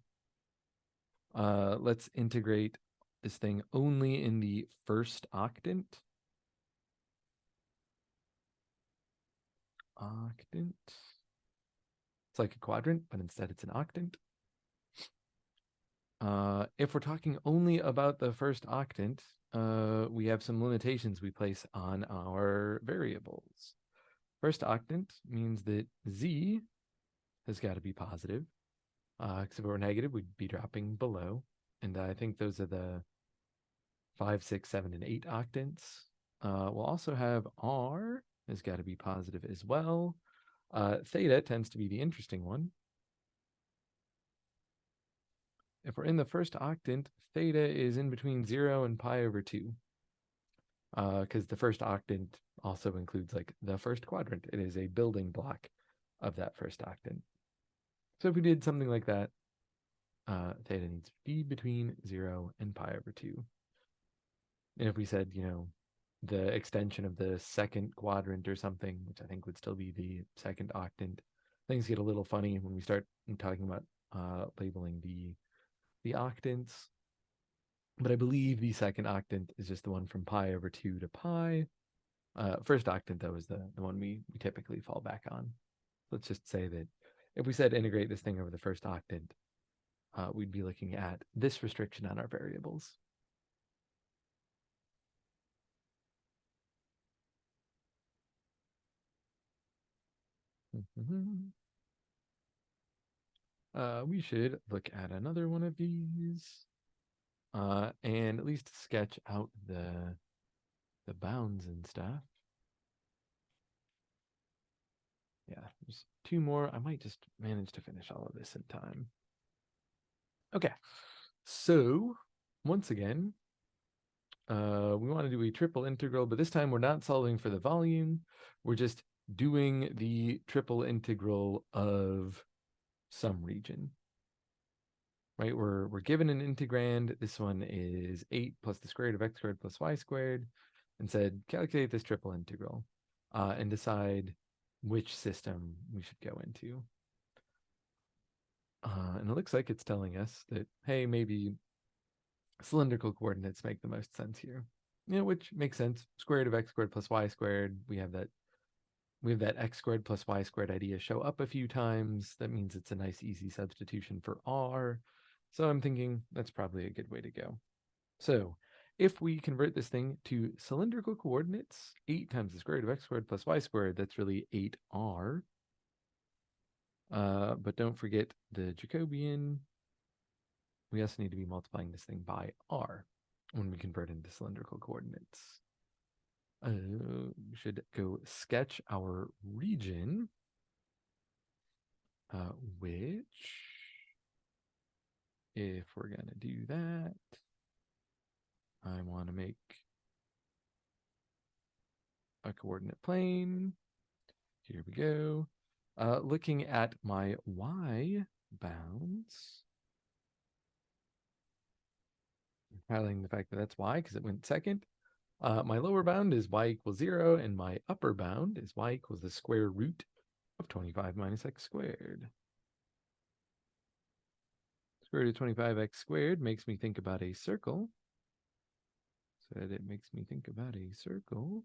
let's integrate this thing only in the first octant. It's like a quadrant, but instead it's an octant. If we're talking only about the first octant, we have some limitations we place on our variables. First octant means that z has got to be positive. Because if it were negative, we'd be dropping below. And I think those are the 5, 6, 7, and 8 octants. We'll also have r has got to be positive as well. Theta tends to be the interesting one. If we're in the first octant, theta is in between 0 and pi over 2. Because the first octant also includes like the first quadrant. It is a building block of that first octant. So if we did something like that, theta needs to be between 0 and pi over 2. And if we said, the extension of the second quadrant or something, which I think would still be the second octant, things get a little funny when we start talking about labeling the octants. But I believe the second octant is just the one from pi over 2 to pi. First octant, though, is the one we typically fall back on. Let's just say that if we said integrate this thing over the first octant, we'd be looking at this restriction on our variables. We should look at another one of these and at least sketch out the bounds and stuff. Yeah, there's 2 more. I might just manage to finish all of this in time. Okay, so once again, we want to do a triple integral, but this time we're not solving for the volume. We're just doing the triple integral of some region. Right, we're given an integrand. This one is 8 plus the square root of x squared plus y squared, and said calculate this triple integral and decide which system we should go into. And it looks like it's telling us that, hey, maybe cylindrical coordinates make the most sense here. Which makes sense. Square root of x squared plus y squared. We have that x squared plus y squared idea show up a few times. That means it's a nice, easy substitution for r. So I'm thinking that's probably a good way to go. So if we convert this thing to cylindrical coordinates, 8 times the square root of x squared plus y squared, that's really 8r. But don't forget the Jacobian. We also need to be multiplying this thing by r when we convert into cylindrical coordinates. We should go sketch our region, which, if we're going to do that, I want to make a coordinate plane. Here we go. Looking at my y bounds, highlighting the fact that that's y because it went second. My lower bound is y equals 0, and my upper bound is y equals the square root of 25 minus x squared. Square root of 25x squared makes me think about a circle. So that it makes me think about a circle,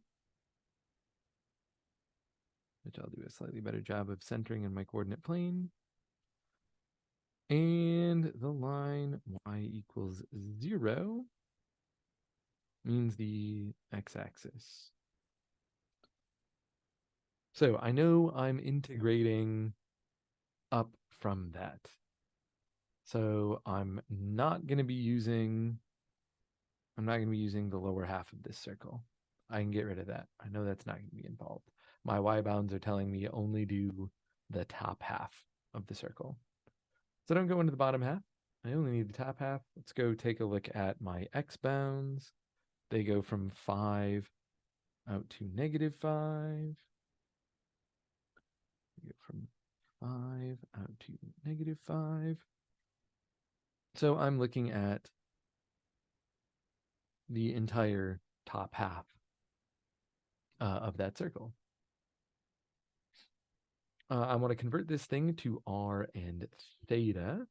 which I'll do a slightly better job of centering in my coordinate plane. And the line y equals 0 means the x-axis. So I know I'm integrating up from that. So I'm not going to be using the lower half of this circle. I can get rid of that. I know that's not going to be involved. My y bounds are telling me only do the top half of the circle. So don't go into the bottom half. I only need the top half. Let's go take a look at my x bounds. They go from 5 out to -5. We go from 5 out to -5. So I'm looking at the entire top half of that circle. I want to convert this thing to r and theta.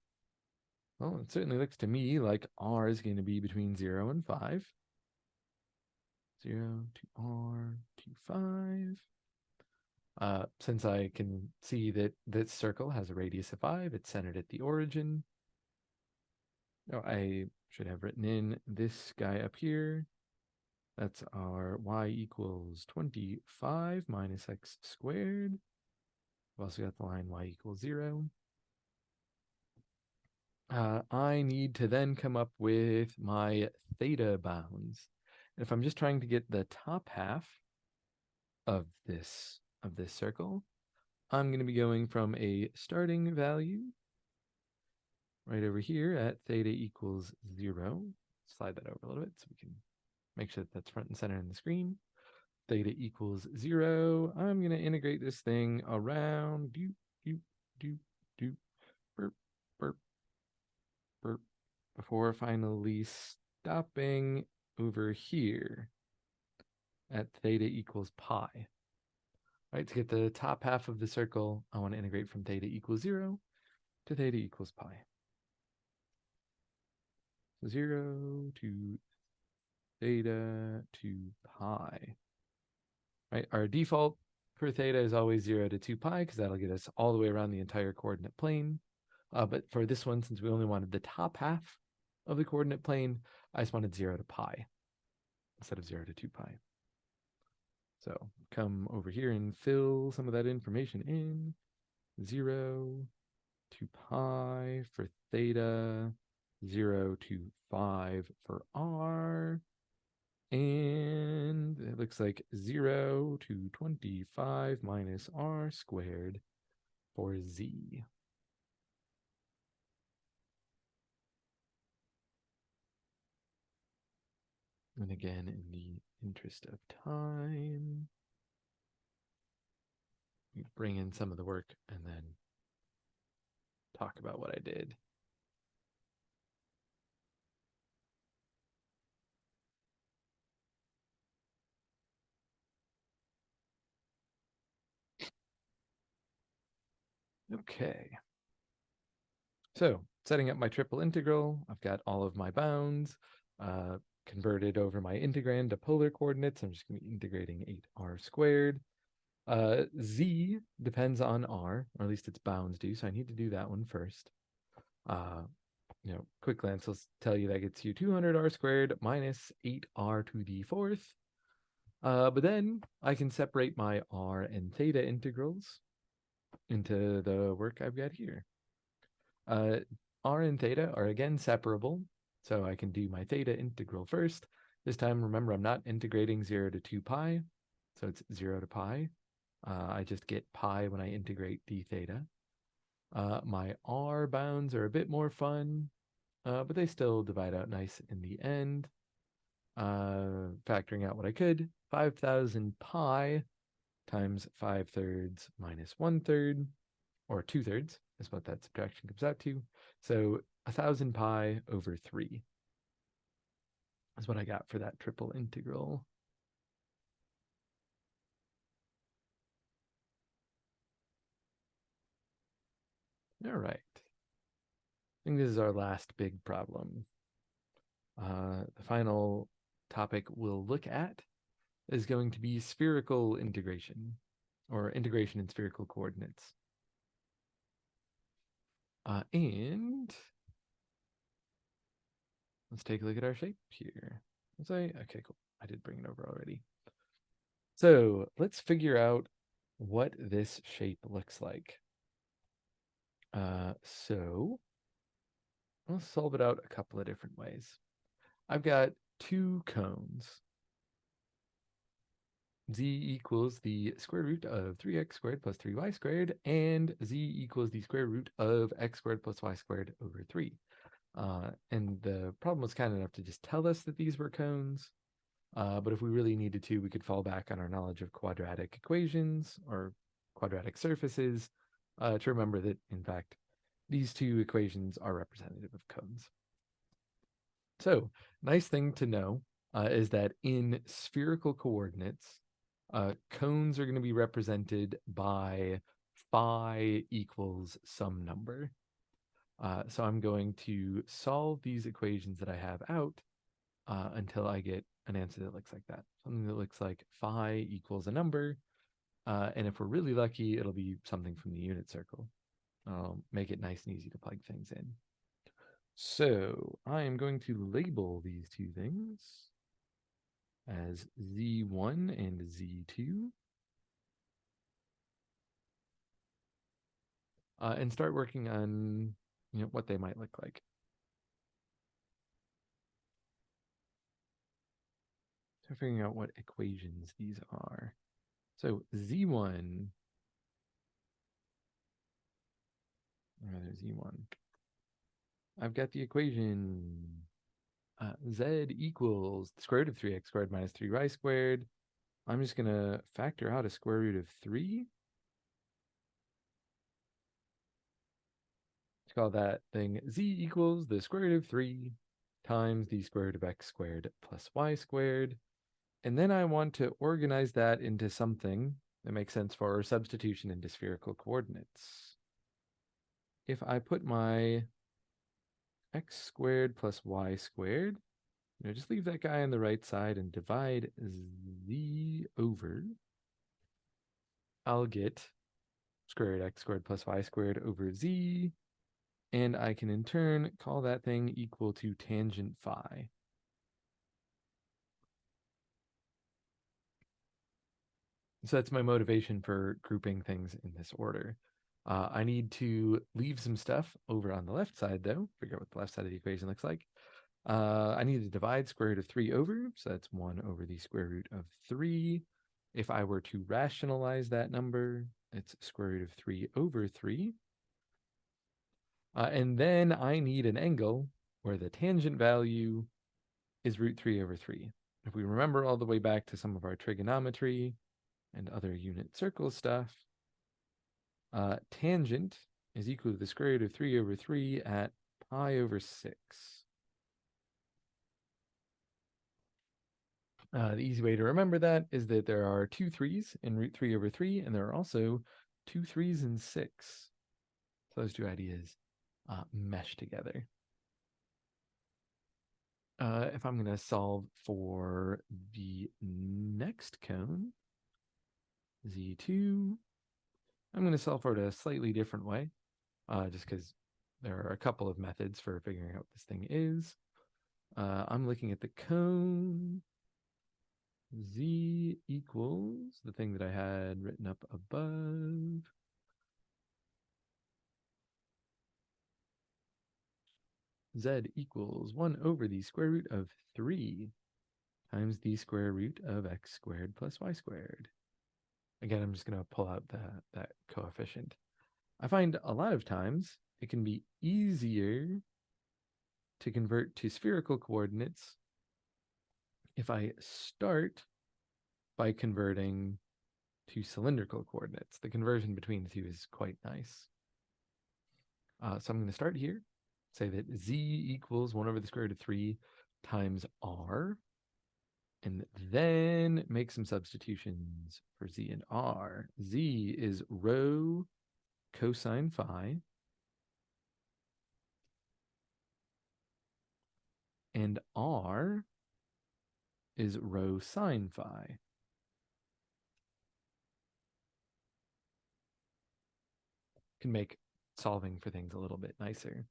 Well, it certainly looks to me like r is going to be between 0 and 5. 0 to r to 5. Since I can see that this circle has a radius of 5, it's centered at the origin. Oh, I should have written in this guy up here. That's our y equals 25 minus x squared. We've also got the line y equals 0. I need to then come up with my theta bounds. And if I'm just trying to get the top half of this circle, I'm going to be going from a starting value right over here at theta equals 0. Slide that over a little bit so we can make sure that that's front and center in the screen. Theta equals 0. I'm going to integrate this thing around burp, burp, burp, before finally stopping over here at theta equals pi. Right, to get the top half of the circle, I want to integrate from theta equals 0 to theta equals pi. So 0 to theta to pi. Right, our default for theta is always 0 to 2 pi because that'll get us all the way around the entire coordinate plane. But for this one, since we only wanted the top half of the coordinate plane, I just wanted 0 to pi instead of 0 to 2 pi. So come over here and fill some of that information in. 0 to pi for theta, 0 to 5 for r, and it looks like 0 to 25 minus r squared for z. And again, in the interest of time, we bring in some of the work and then talk about what I did. Okay. So setting up my triple integral, I've got all of my bounds converted over my integrand to polar coordinates. I'm just going to be integrating 8r squared. Z depends on r, or at least its bounds do, so I need to do that one first. Quick glance will tell you that gets you 200r squared minus 8r to the fourth. But then I can separate my r and theta integrals into the work I've got here. R and theta are again separable, so I can do my theta integral first. This time, remember, I'm not integrating 0 to 2 pi, so it's 0 to pi. I just get pi when I integrate d theta. My r bounds are a bit more fun, but they still divide out nice in the end. Factoring out what I could, 5,000 pi times 5/3 minus 1/3, or 2/3 is what that subtraction comes out to. So 1,000 pi over 3 is what I got for that triple integral. All right. I think this is our last big problem. The final topic we'll look at is going to be spherical integration, or integration in spherical coordinates. And let's take a look at our shape here. Okay, cool. I did bring it over already. So let's figure out what this shape looks like. So I'll solve it out a couple of different ways. I've got two cones. Z equals the square root of 3x squared plus 3y squared, and z equals the square root of x squared plus y squared over 3. And the problem was kind enough to just tell us that these were cones. But if we really needed to, we could fall back on our knowledge of quadratic equations or quadratic surfaces to remember that, in fact, these two equations are representative of cones. So, nice thing to know is that in spherical coordinates, cones are going to be represented by phi equals some number. So I'm going to solve these equations that I have out until I get an answer that looks like that. Something that looks like phi equals a number. And if we're really lucky, it'll be something from the unit circle. I'll make it nice and easy to plug things in. So I am going to label these two things as Z1 and Z2. And start working on what they might look like. So figuring out what equations these are. So Z1, or rather Z1, I've got the equation Z equals the square root of 3x squared minus 3y squared. I'm just going to factor out a square root of 3. Let's call that thing Z equals the square root of 3 times the square root of x squared plus y squared. And then I want to organize that into something that makes sense for substitution into spherical coordinates. If I put my x squared plus y squared, just leave that guy on the right side and divide z over, I'll get square root x squared plus y squared over z, and I can in turn call that thing equal to tangent phi. So that's my motivation for grouping things in this order. I need to leave some stuff over on the left side, though. Figure out what the left side of the equation looks like. I need to divide square root of 3 over, so that's 1 over the square root of 3. If I were to rationalize that number, it's square root of 3 over 3. And then I need an angle where the tangent value is root 3 over 3. If we remember all the way back to some of our trigonometry and other unit circle stuff, tangent is equal to the square root of 3 over 3 at pi over 6. The easy way to remember that is that there are 2 3's in root 3 over 3, and there are also 2 3's in 6. So those two ideas mesh together. If I'm going to solve for the next cone, Z2, I'm going to solve for it a slightly different way, just because there are a couple of methods for figuring out what this thing is. I'm looking at the cone. Z equals the thing that I had written up above. Z equals 1 over the square root of 3 times the square root of x squared plus y squared. Again, I'm just going to pull out that coefficient. I find a lot of times it can be easier to convert to spherical coordinates if I start by converting to cylindrical coordinates. The conversion between the two is quite nice. So I'm going to start here. Say that z equals 1 over the square root of 3 times r. And then make some substitutions for z and r. Z is rho cosine phi. And r is rho sine phi. Can make solving for things a little bit nicer.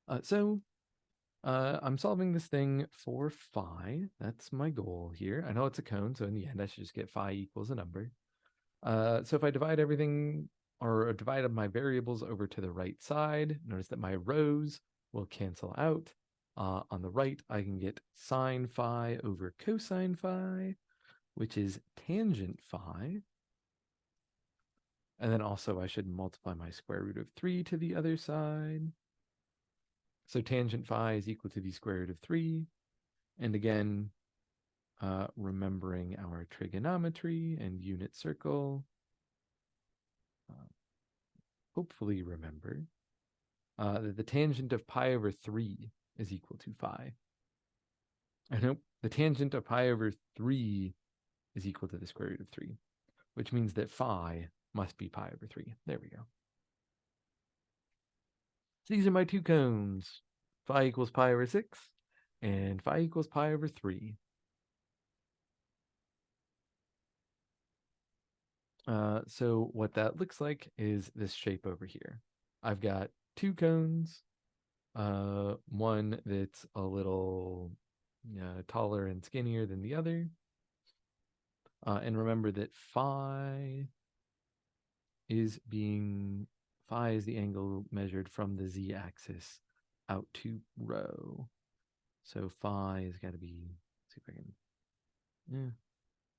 I'm solving this thing for phi. That's my goal here. I know it's a cone, so in the end, I should just get phi equals a number. So if I divide everything, or divide my variables over to the right side, notice that my rows will cancel out. On the right, I can get sine phi over cosine phi, which is tangent phi. And then also I should multiply my square root of 3 to the other side. So tangent phi is equal to the square root of 3. And again, remembering our trigonometry and unit circle, hopefully remember that the tangent of pi over 3 is equal to phi. I know the tangent of pi over 3 is equal to the square root of 3, which means that phi must be pi over 3. There we go. So these are my two cones. Phi equals pi over 6, and phi equals pi over 3. So what that looks like is this shape over here. I've got two cones, one that's a little taller and skinnier than the other. And remember that phi is the angle measured from the z-axis out to rho. So phi has got to be, let's see if I can,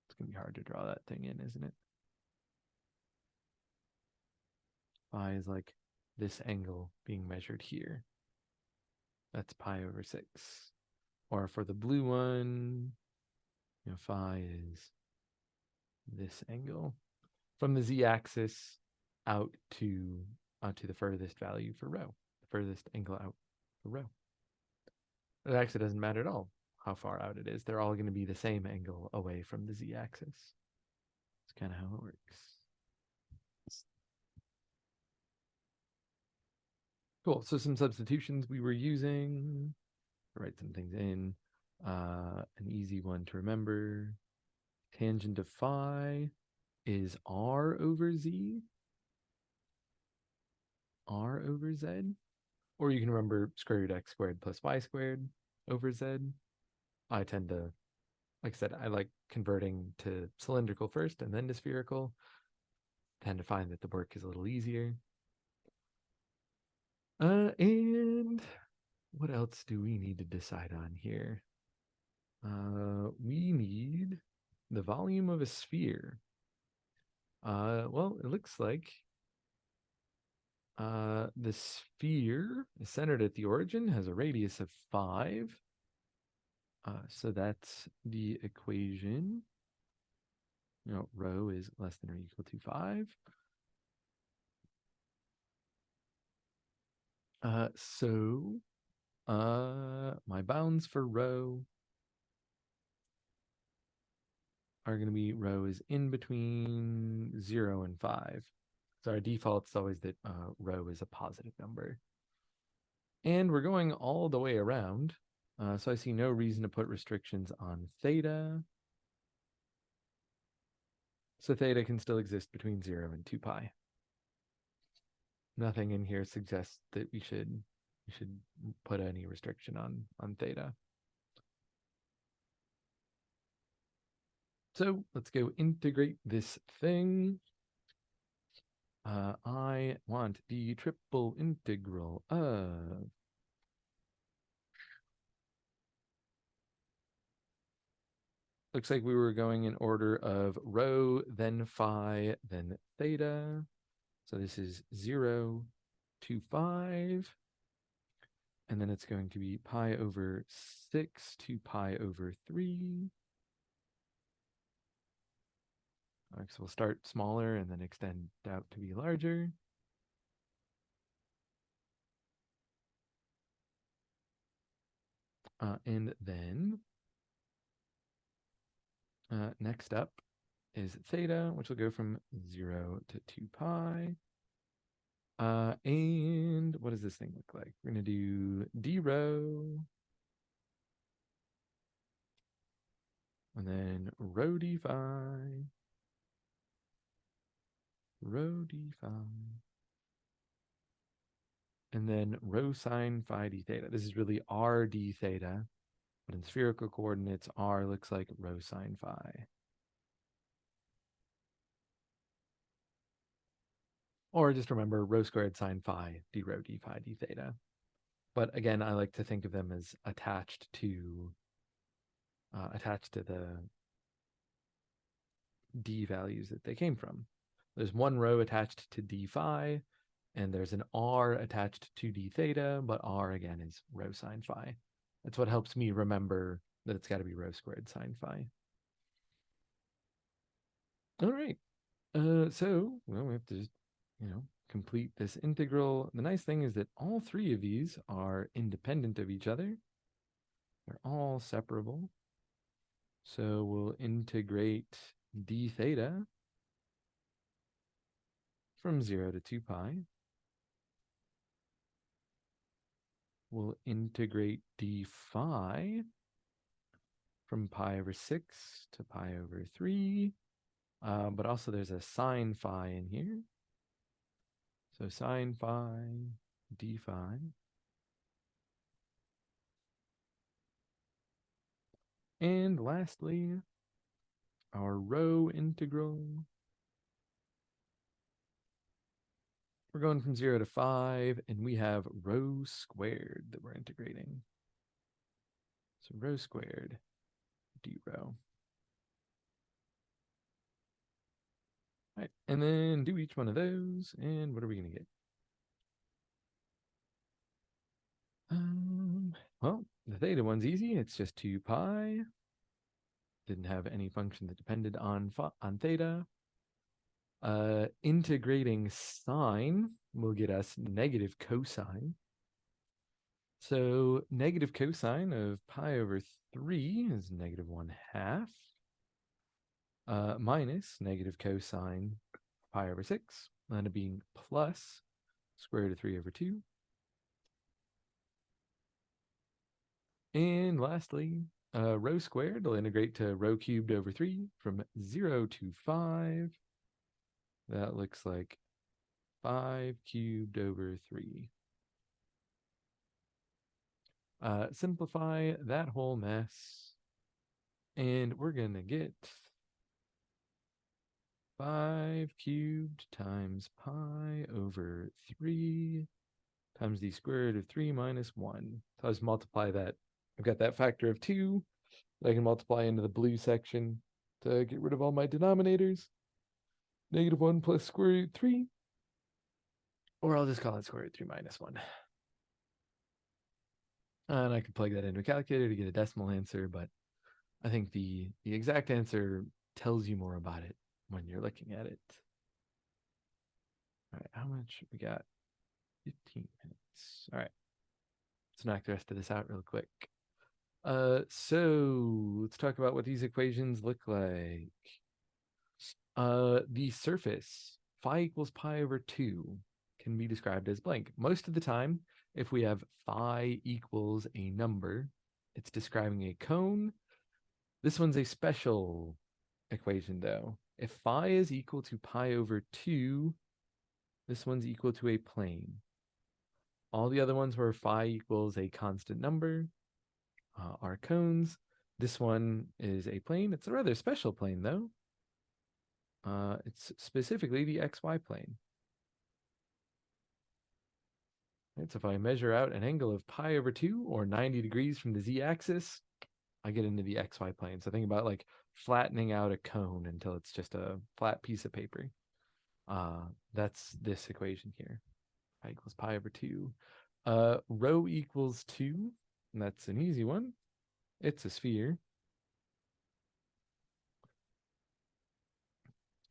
it's going to be hard to draw that thing in, isn't it? Phi is like this angle being measured here. That's pi over 6. Or for the blue one, phi is this angle from the z-axis out to the furthest value for rho, the furthest angle out for rho. It actually doesn't matter at all how far out it is. They're all going to be the same angle away from the z-axis. That's kind of how it works. Cool. So some substitutions we were using. I'll write some things in. An easy one to remember. Tangent of phi is r over z. R over z. Or you can remember square root x squared plus y squared over z. I tend to, like I said, I like converting to cylindrical first and then to spherical. Tend to find that the work is a little easier. And what else do we need to decide on here? We need the volume of a sphere. Well, it looks like the sphere is centered at the origin, has a radius of 5. So that's the equation. Rho is less than or equal to 5. So my bounds for rho are going to be rho is in between 0 and 5. So our default is always that rho is a positive number. And we're going all the way around. So I see no reason to put restrictions on theta. So theta can still exist between 0 and 2 pi. Nothing in here suggests that we should put any restriction on theta. So let's go integrate this thing. I want the triple integral of looks like we were going in order of rho, then phi, then theta. So this is 0 to 5. And then it's going to be pi over 6 to pi over 3. All right, so we'll start smaller and then extend out to be larger. And then next up is theta, which will go from 0 to 2 pi. And what does this thing look like? We're going to do d rho, and then rho d phi, rho d phi, and then rho sine phi d theta. This is really r d theta, but in spherical coordinates, r looks like rho sine phi. Or just remember rho squared sine phi d rho d phi d theta. But again, I like to think of them as attached to the d values that they came from. There's one rho attached to d phi, and there's an r attached to d theta, but r again is rho sine phi. That's what helps me remember that it's got to be rho squared sine phi. All right. So well, we have to just, complete this integral. The nice thing is that all three of these are independent of each other. They're all separable. So we'll integrate d theta from 0 to 2 pi. We'll integrate d phi from pi over 6 to pi over 3. But also there's a sine phi in here. So sine phi d phi. And lastly, our rho integral. We're going from 0 to 5, and we have rho squared that we're integrating. So rho squared d rho. All right, and then do each one of those, and what are we going to get? Well, the theta one's easy. It's just 2 pi. Didn't have any function that depended on theta. Integrating sine will get us negative cosine. So negative cosine of pi over 3 is negative 1/2. Minus negative cosine pi over 6, and it being plus square root of 3 over 2. And lastly, rho squared will integrate to rho cubed over 3 from 0 to 5. That looks like 5 cubed over 3. Simplify that whole mess, and we're going to get 5 cubed times pi over 3 times the square root of 3 minus 1. So I just multiply that. I've got that factor of 2 that I can multiply into the blue section to get rid of all my denominators. Negative 1 plus square root 3. Or I'll just call it square root 3 minus 1. And I could plug that into a calculator to get a decimal answer, but I think the exact answer tells you more about it when you're looking at it. All right, how much we got? 15 minutes. All right, let's knock the rest of this out real quick. So let's talk about what these equations look like. The surface phi equals pi over 2 can be described as blank. Most of the time, if we have phi equals a number, it's describing a cone. This one's a special equation, though. If phi is equal to pi over 2, this one's equal to a plane. All the other ones where phi equals a constant number are cones. This one is a plane. It's a rather special plane, though. It's specifically the xy plane. Right, so if I measure out an angle of pi over 2 or 90 degrees from the z-axis, I get into the xy plane. So think about like flattening out a cone until it's just a flat piece of paper. That's this equation here. Pi equals pi over 2. Rho equals 2. And that's an easy one. It's a sphere.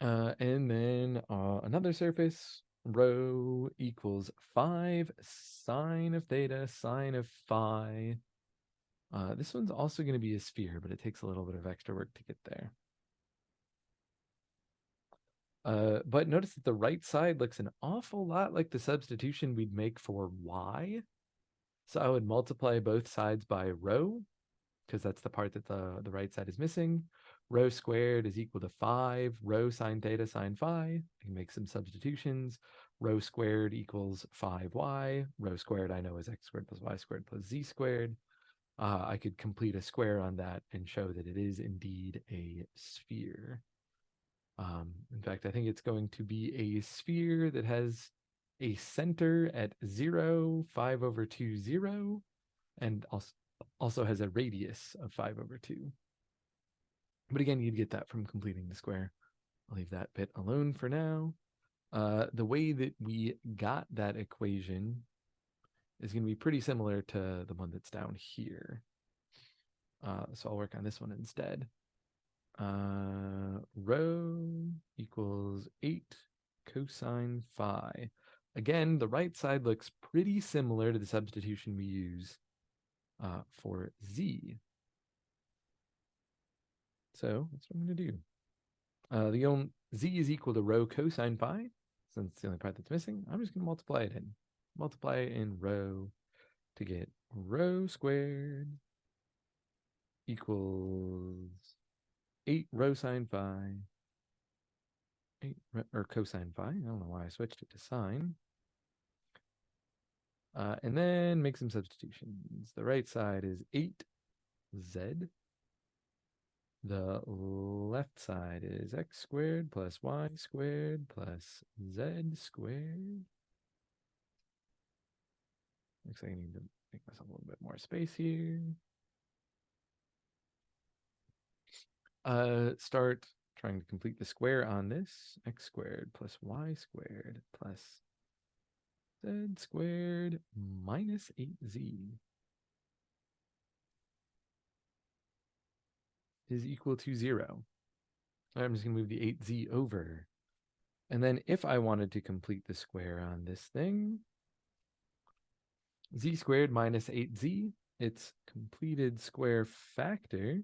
And then another surface, rho equals 5 sine of theta, sine of phi. This one's also going to be a sphere, but it takes a little bit of extra work to get there. But notice that the right side looks an awful lot like the substitution we'd make for y. So I would multiply both sides by rho, because that's the part that the right side is missing. Rho squared is equal to 5 rho sine theta sine phi. I can make some substitutions. Rho squared equals 5y. Rho squared I know is x squared plus y squared plus z squared. I could complete a square on that and show that it is indeed a sphere. In fact, I think it's going to be a sphere that has a center at 0, 5 over 2, 0, and also has a radius of 5 over 2. But again, you'd get that from completing the square. I'll leave that bit alone for now. The way that we got that equation is going to be pretty similar to the one that's down here. So I'll work on this one instead. Rho equals 8 cosine phi. Again, the right side looks pretty similar to the substitution we use for z. So that's what I'm going to do. Z is equal to rho cosine phi. Since it's the only part that's missing, I'm just going to multiply it in. Multiply it in rho to get rho squared equals 8 rho sine phi. 8 or cosine phi. I don't know why I switched it to sine. And then make some substitutions. The right side is 8z. The left side is x squared plus y squared plus z squared. Looks like I need to make myself a little bit more space here. Start trying to complete the square on this. X squared plus y squared plus z squared minus 8z is equal to 0. I'm just going to move the 8z over. And then if I wanted to complete the square on this thing, z squared minus 8z, its completed square factor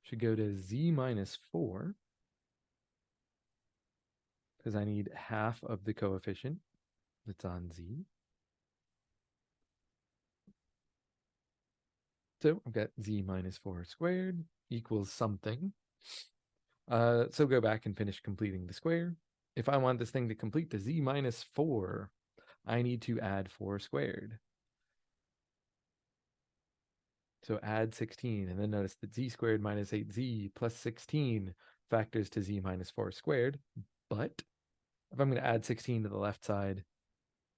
should go to z minus 4, because I need half of the coefficient that's on z. So I've got z minus 4 squared equals something. So go back and finish completing the square. If I want this thing to complete to z minus 4, I need to add 4 squared. So add 16, and then notice that z squared minus 8z plus 16 factors to z minus 4 squared. But if I'm going to add 16 to the left side,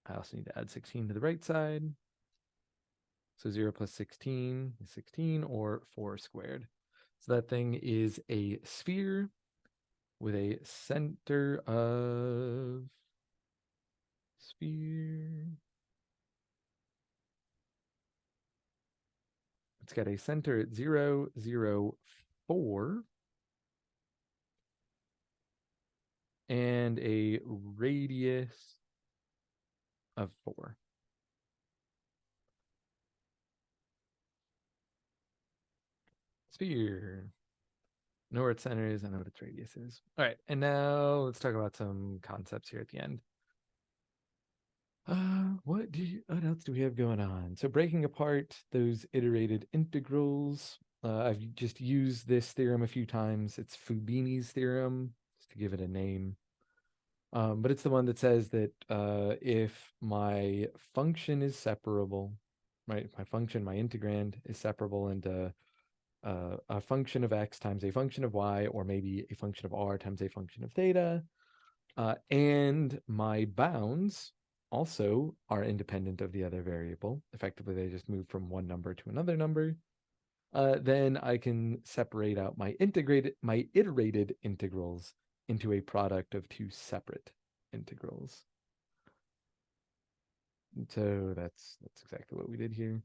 I also need to add 16 to the right side. So 0 plus 16 is 16, or 4 squared. So that thing is a sphere with a center of sphere. It's got a center at 0, 0, 4. And a radius of 4. Sphere. Know where its center is. I know what its radius is. All right, and now let's talk about some concepts here at the end. What else do we have going on? So breaking apart those iterated integrals. I've just used this theorem a few times. It's Fubini's theorem, just to give it a name. But it's the one that says that if my function is separable, right? If my function, my integrand, is separable into a function of x times a function of y, or maybe a function of r times a function of theta, and my bounds also are independent of the other variable. Effectively, they just move from one number to another number. Then I can separate out my iterated integrals into a product of two separate integrals. And so that's exactly what we did here.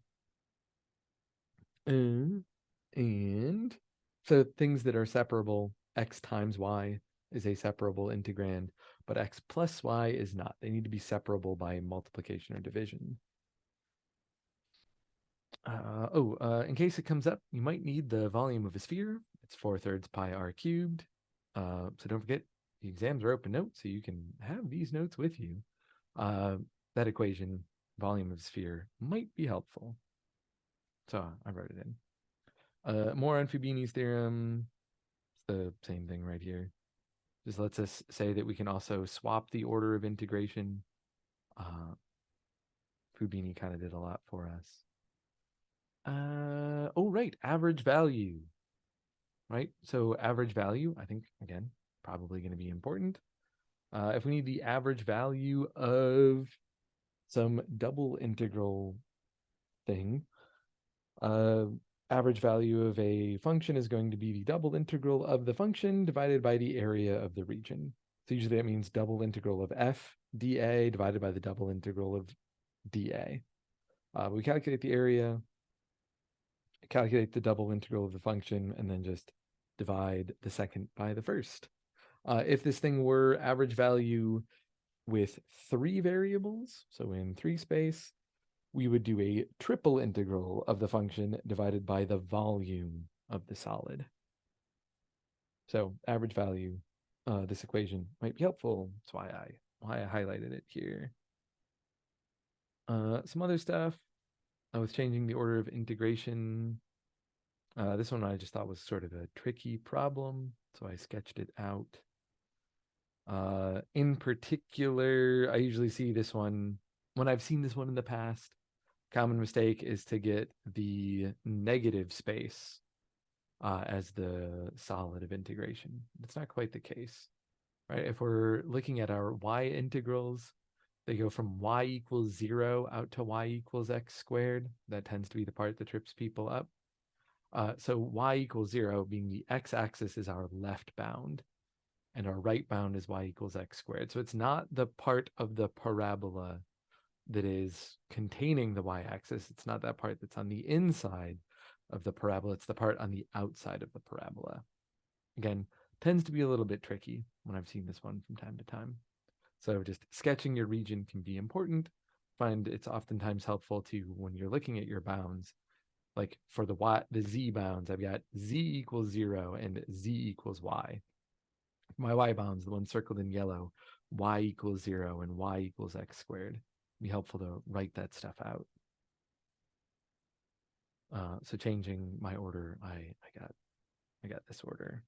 And so things that are separable, x times y, is a separable integrand, but x plus y is not. They need to be separable by multiplication or division. In case it comes up, you might need the volume of a sphere. It's 4/3 pi r cubed. So don't forget, the exams are open notes, so you can have these notes with you. That equation, volume of sphere, might be helpful. So I wrote it in. More on Fubini's theorem. It's the same thing right here. Just lets us say that we can also swap the order of integration. Fubini kind of did a lot for us. Right, average value. Right, so average value, I think, again, probably going to be important. If we need the average value of some double integral thing, average value of a function is going to be the double integral of the function divided by the area of the region. So usually that means double integral of f dA divided by the double integral of dA. We calculate the area, calculate the double integral of the function, and then just divide the second by the first. If this thing were average value with 3 variables, so in 3 space, we would do a triple integral of the function divided by the volume of the solid. So average value, this equation might be helpful. That's why I highlighted it here. Some other stuff. I was changing the order of integration. This one I just thought was sort of a tricky problem, so I sketched it out. In particular, I usually see this one, when I've seen this one in the past, common mistake is to get the negative space as the solid of integration. It's not quite the case, right? If we're looking at our y integrals, they go from y equals 0 out to y equals x squared. That tends to be the part that trips people up. So y equals 0 being the x-axis is our left bound, and our right bound is y equals x squared. So it's not the part of the parabola that is containing the y-axis. It's not that part that's on the inside of the parabola. It's the part on the outside of the parabola. Again, tends to be a little bit tricky when I've seen this one from time to time. So just sketching your region can be important. Find it's oftentimes helpful to, when you're looking at your bounds, like for the z bounds, I've got z equals 0 and z equals y. My y bounds, the one circled in yellow, y equals 0 and y equals x squared. It'd be helpful to write that stuff out. So changing my order, I got this order.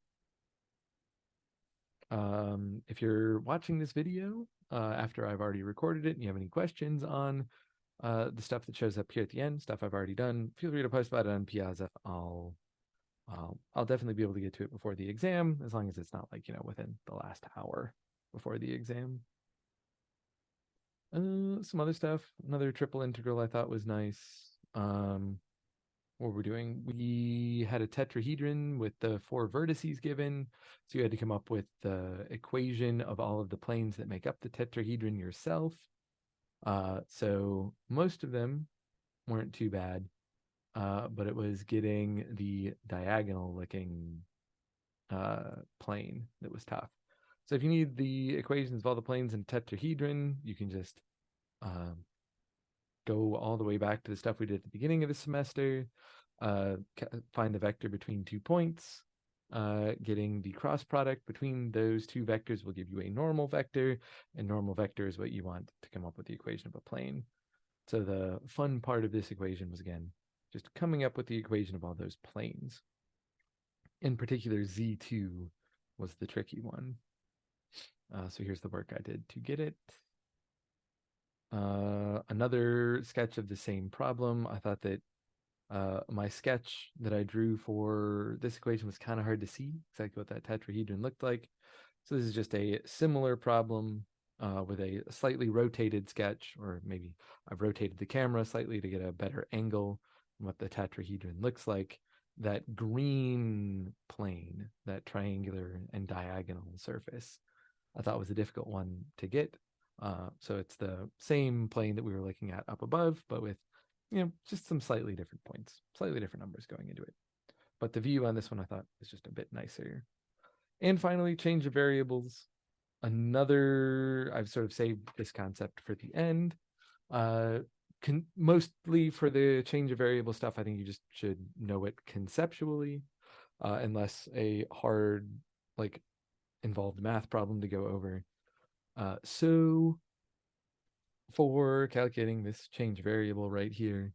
If you're watching this video after I've already recorded it and you have any questions on the stuff that shows up here at the end, stuff I've already done, feel free to post about it on Piazza. I'll definitely be able to get to it before the exam, as long as it's not like, within the last hour before the exam. Some other stuff. Another triple integral I thought was nice. What we're doing, we had a tetrahedron with the 4 vertices given, so you had to come up with the equation of all of the planes that make up the tetrahedron yourself. So most of them weren't too bad, but it was getting the diagonal looking plane that was tough. So if you need the equations of all the planes in tetrahedron, you can just go all the way back to the stuff we did at the beginning of the semester, find the vector between 2 points. Getting the cross product between those 2 vectors will give you a normal vector, and normal vector is what you want to come up with the equation of a plane. So the fun part of this equation was, again, just coming up with the equation of all those planes. In particular, Z2 was the tricky one. So here's the work I did to get it. Another sketch of the same problem. I thought that my sketch that I drew for this equation was kind of hard to see exactly what that tetrahedron looked like. So this is just a similar problem with a slightly rotated sketch, or maybe I've rotated the camera slightly to get a better angle on what the tetrahedron looks like. That green plane, that triangular and diagonal surface, I thought was a difficult one to get. So it's the same plane that we were looking at up above, but with just some slightly different points, slightly different numbers going into it. But the view on this one I thought was just a bit nicer. And finally, change of variables. I've sort of saved this concept for the end. Mostly for the change of variable stuff, I think you just should know it conceptually, unless a hard, like, involved math problem to go over. So for calculating this change variable right here,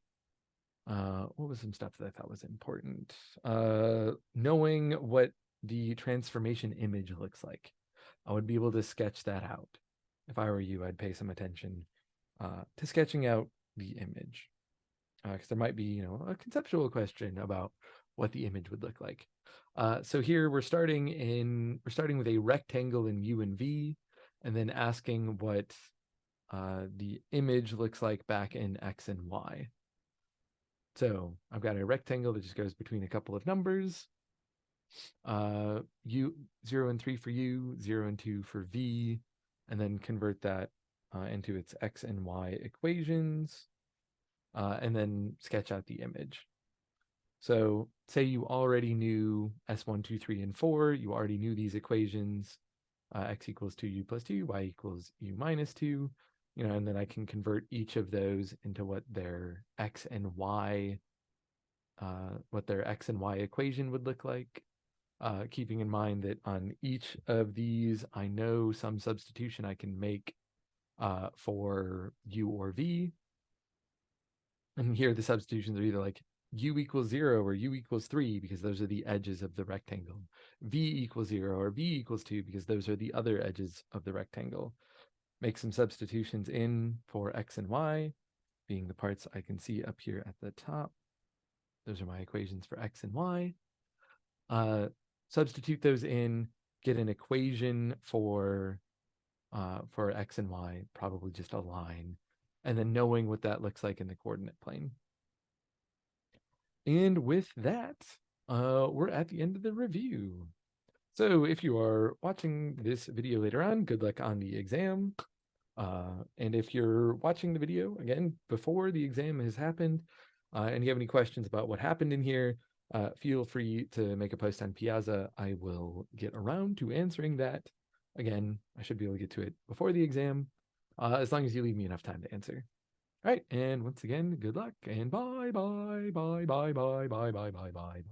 what was some stuff that I thought was important? Knowing what the transformation image looks like. I would be able to sketch that out. If I were you, I'd pay some attention to sketching out the image. Because there might be, a conceptual question about what the image would look like. So here we're starting with a rectangle in U and V, and then asking what the image looks like back in X and Y. So I've got a rectangle that just goes between a couple of numbers. 0 and 3 for U, 0 and 2 for V, and then convert that into its X and Y equations, and then sketch out the image. So say you already knew S1, 2, 3, and 4, you already knew these equations, X equals 2U plus 2, Y equals U minus 2, and then I can convert each of those into what their X and Y equation would look like. Keeping in mind that on each of these, I know some substitution I can make for U or V. And here the substitutions are either like U equals 0 or U equals 3, because those are the edges of the rectangle. V equals 0 or V equals 2, because those are the other edges of the rectangle. Make some substitutions in for X and Y, being the parts I can see up here at the top. Those are my equations for X and Y. Substitute those in, get an equation for X and Y, probably just a line, and then knowing what that looks like in the coordinate plane. And with that, we're at the end of the review. So if you are watching this video later on, good luck on the exam. And if you're watching the video, again, before the exam has happened, and you have any questions about what happened in here, feel free to make a post on Piazza. I will get around to answering that. Again, I should be able to get to it before the exam, as long as you leave me enough time to answer. All right, and once again, good luck, and bye, bye, bye, bye, bye, bye, bye, bye, bye, bye.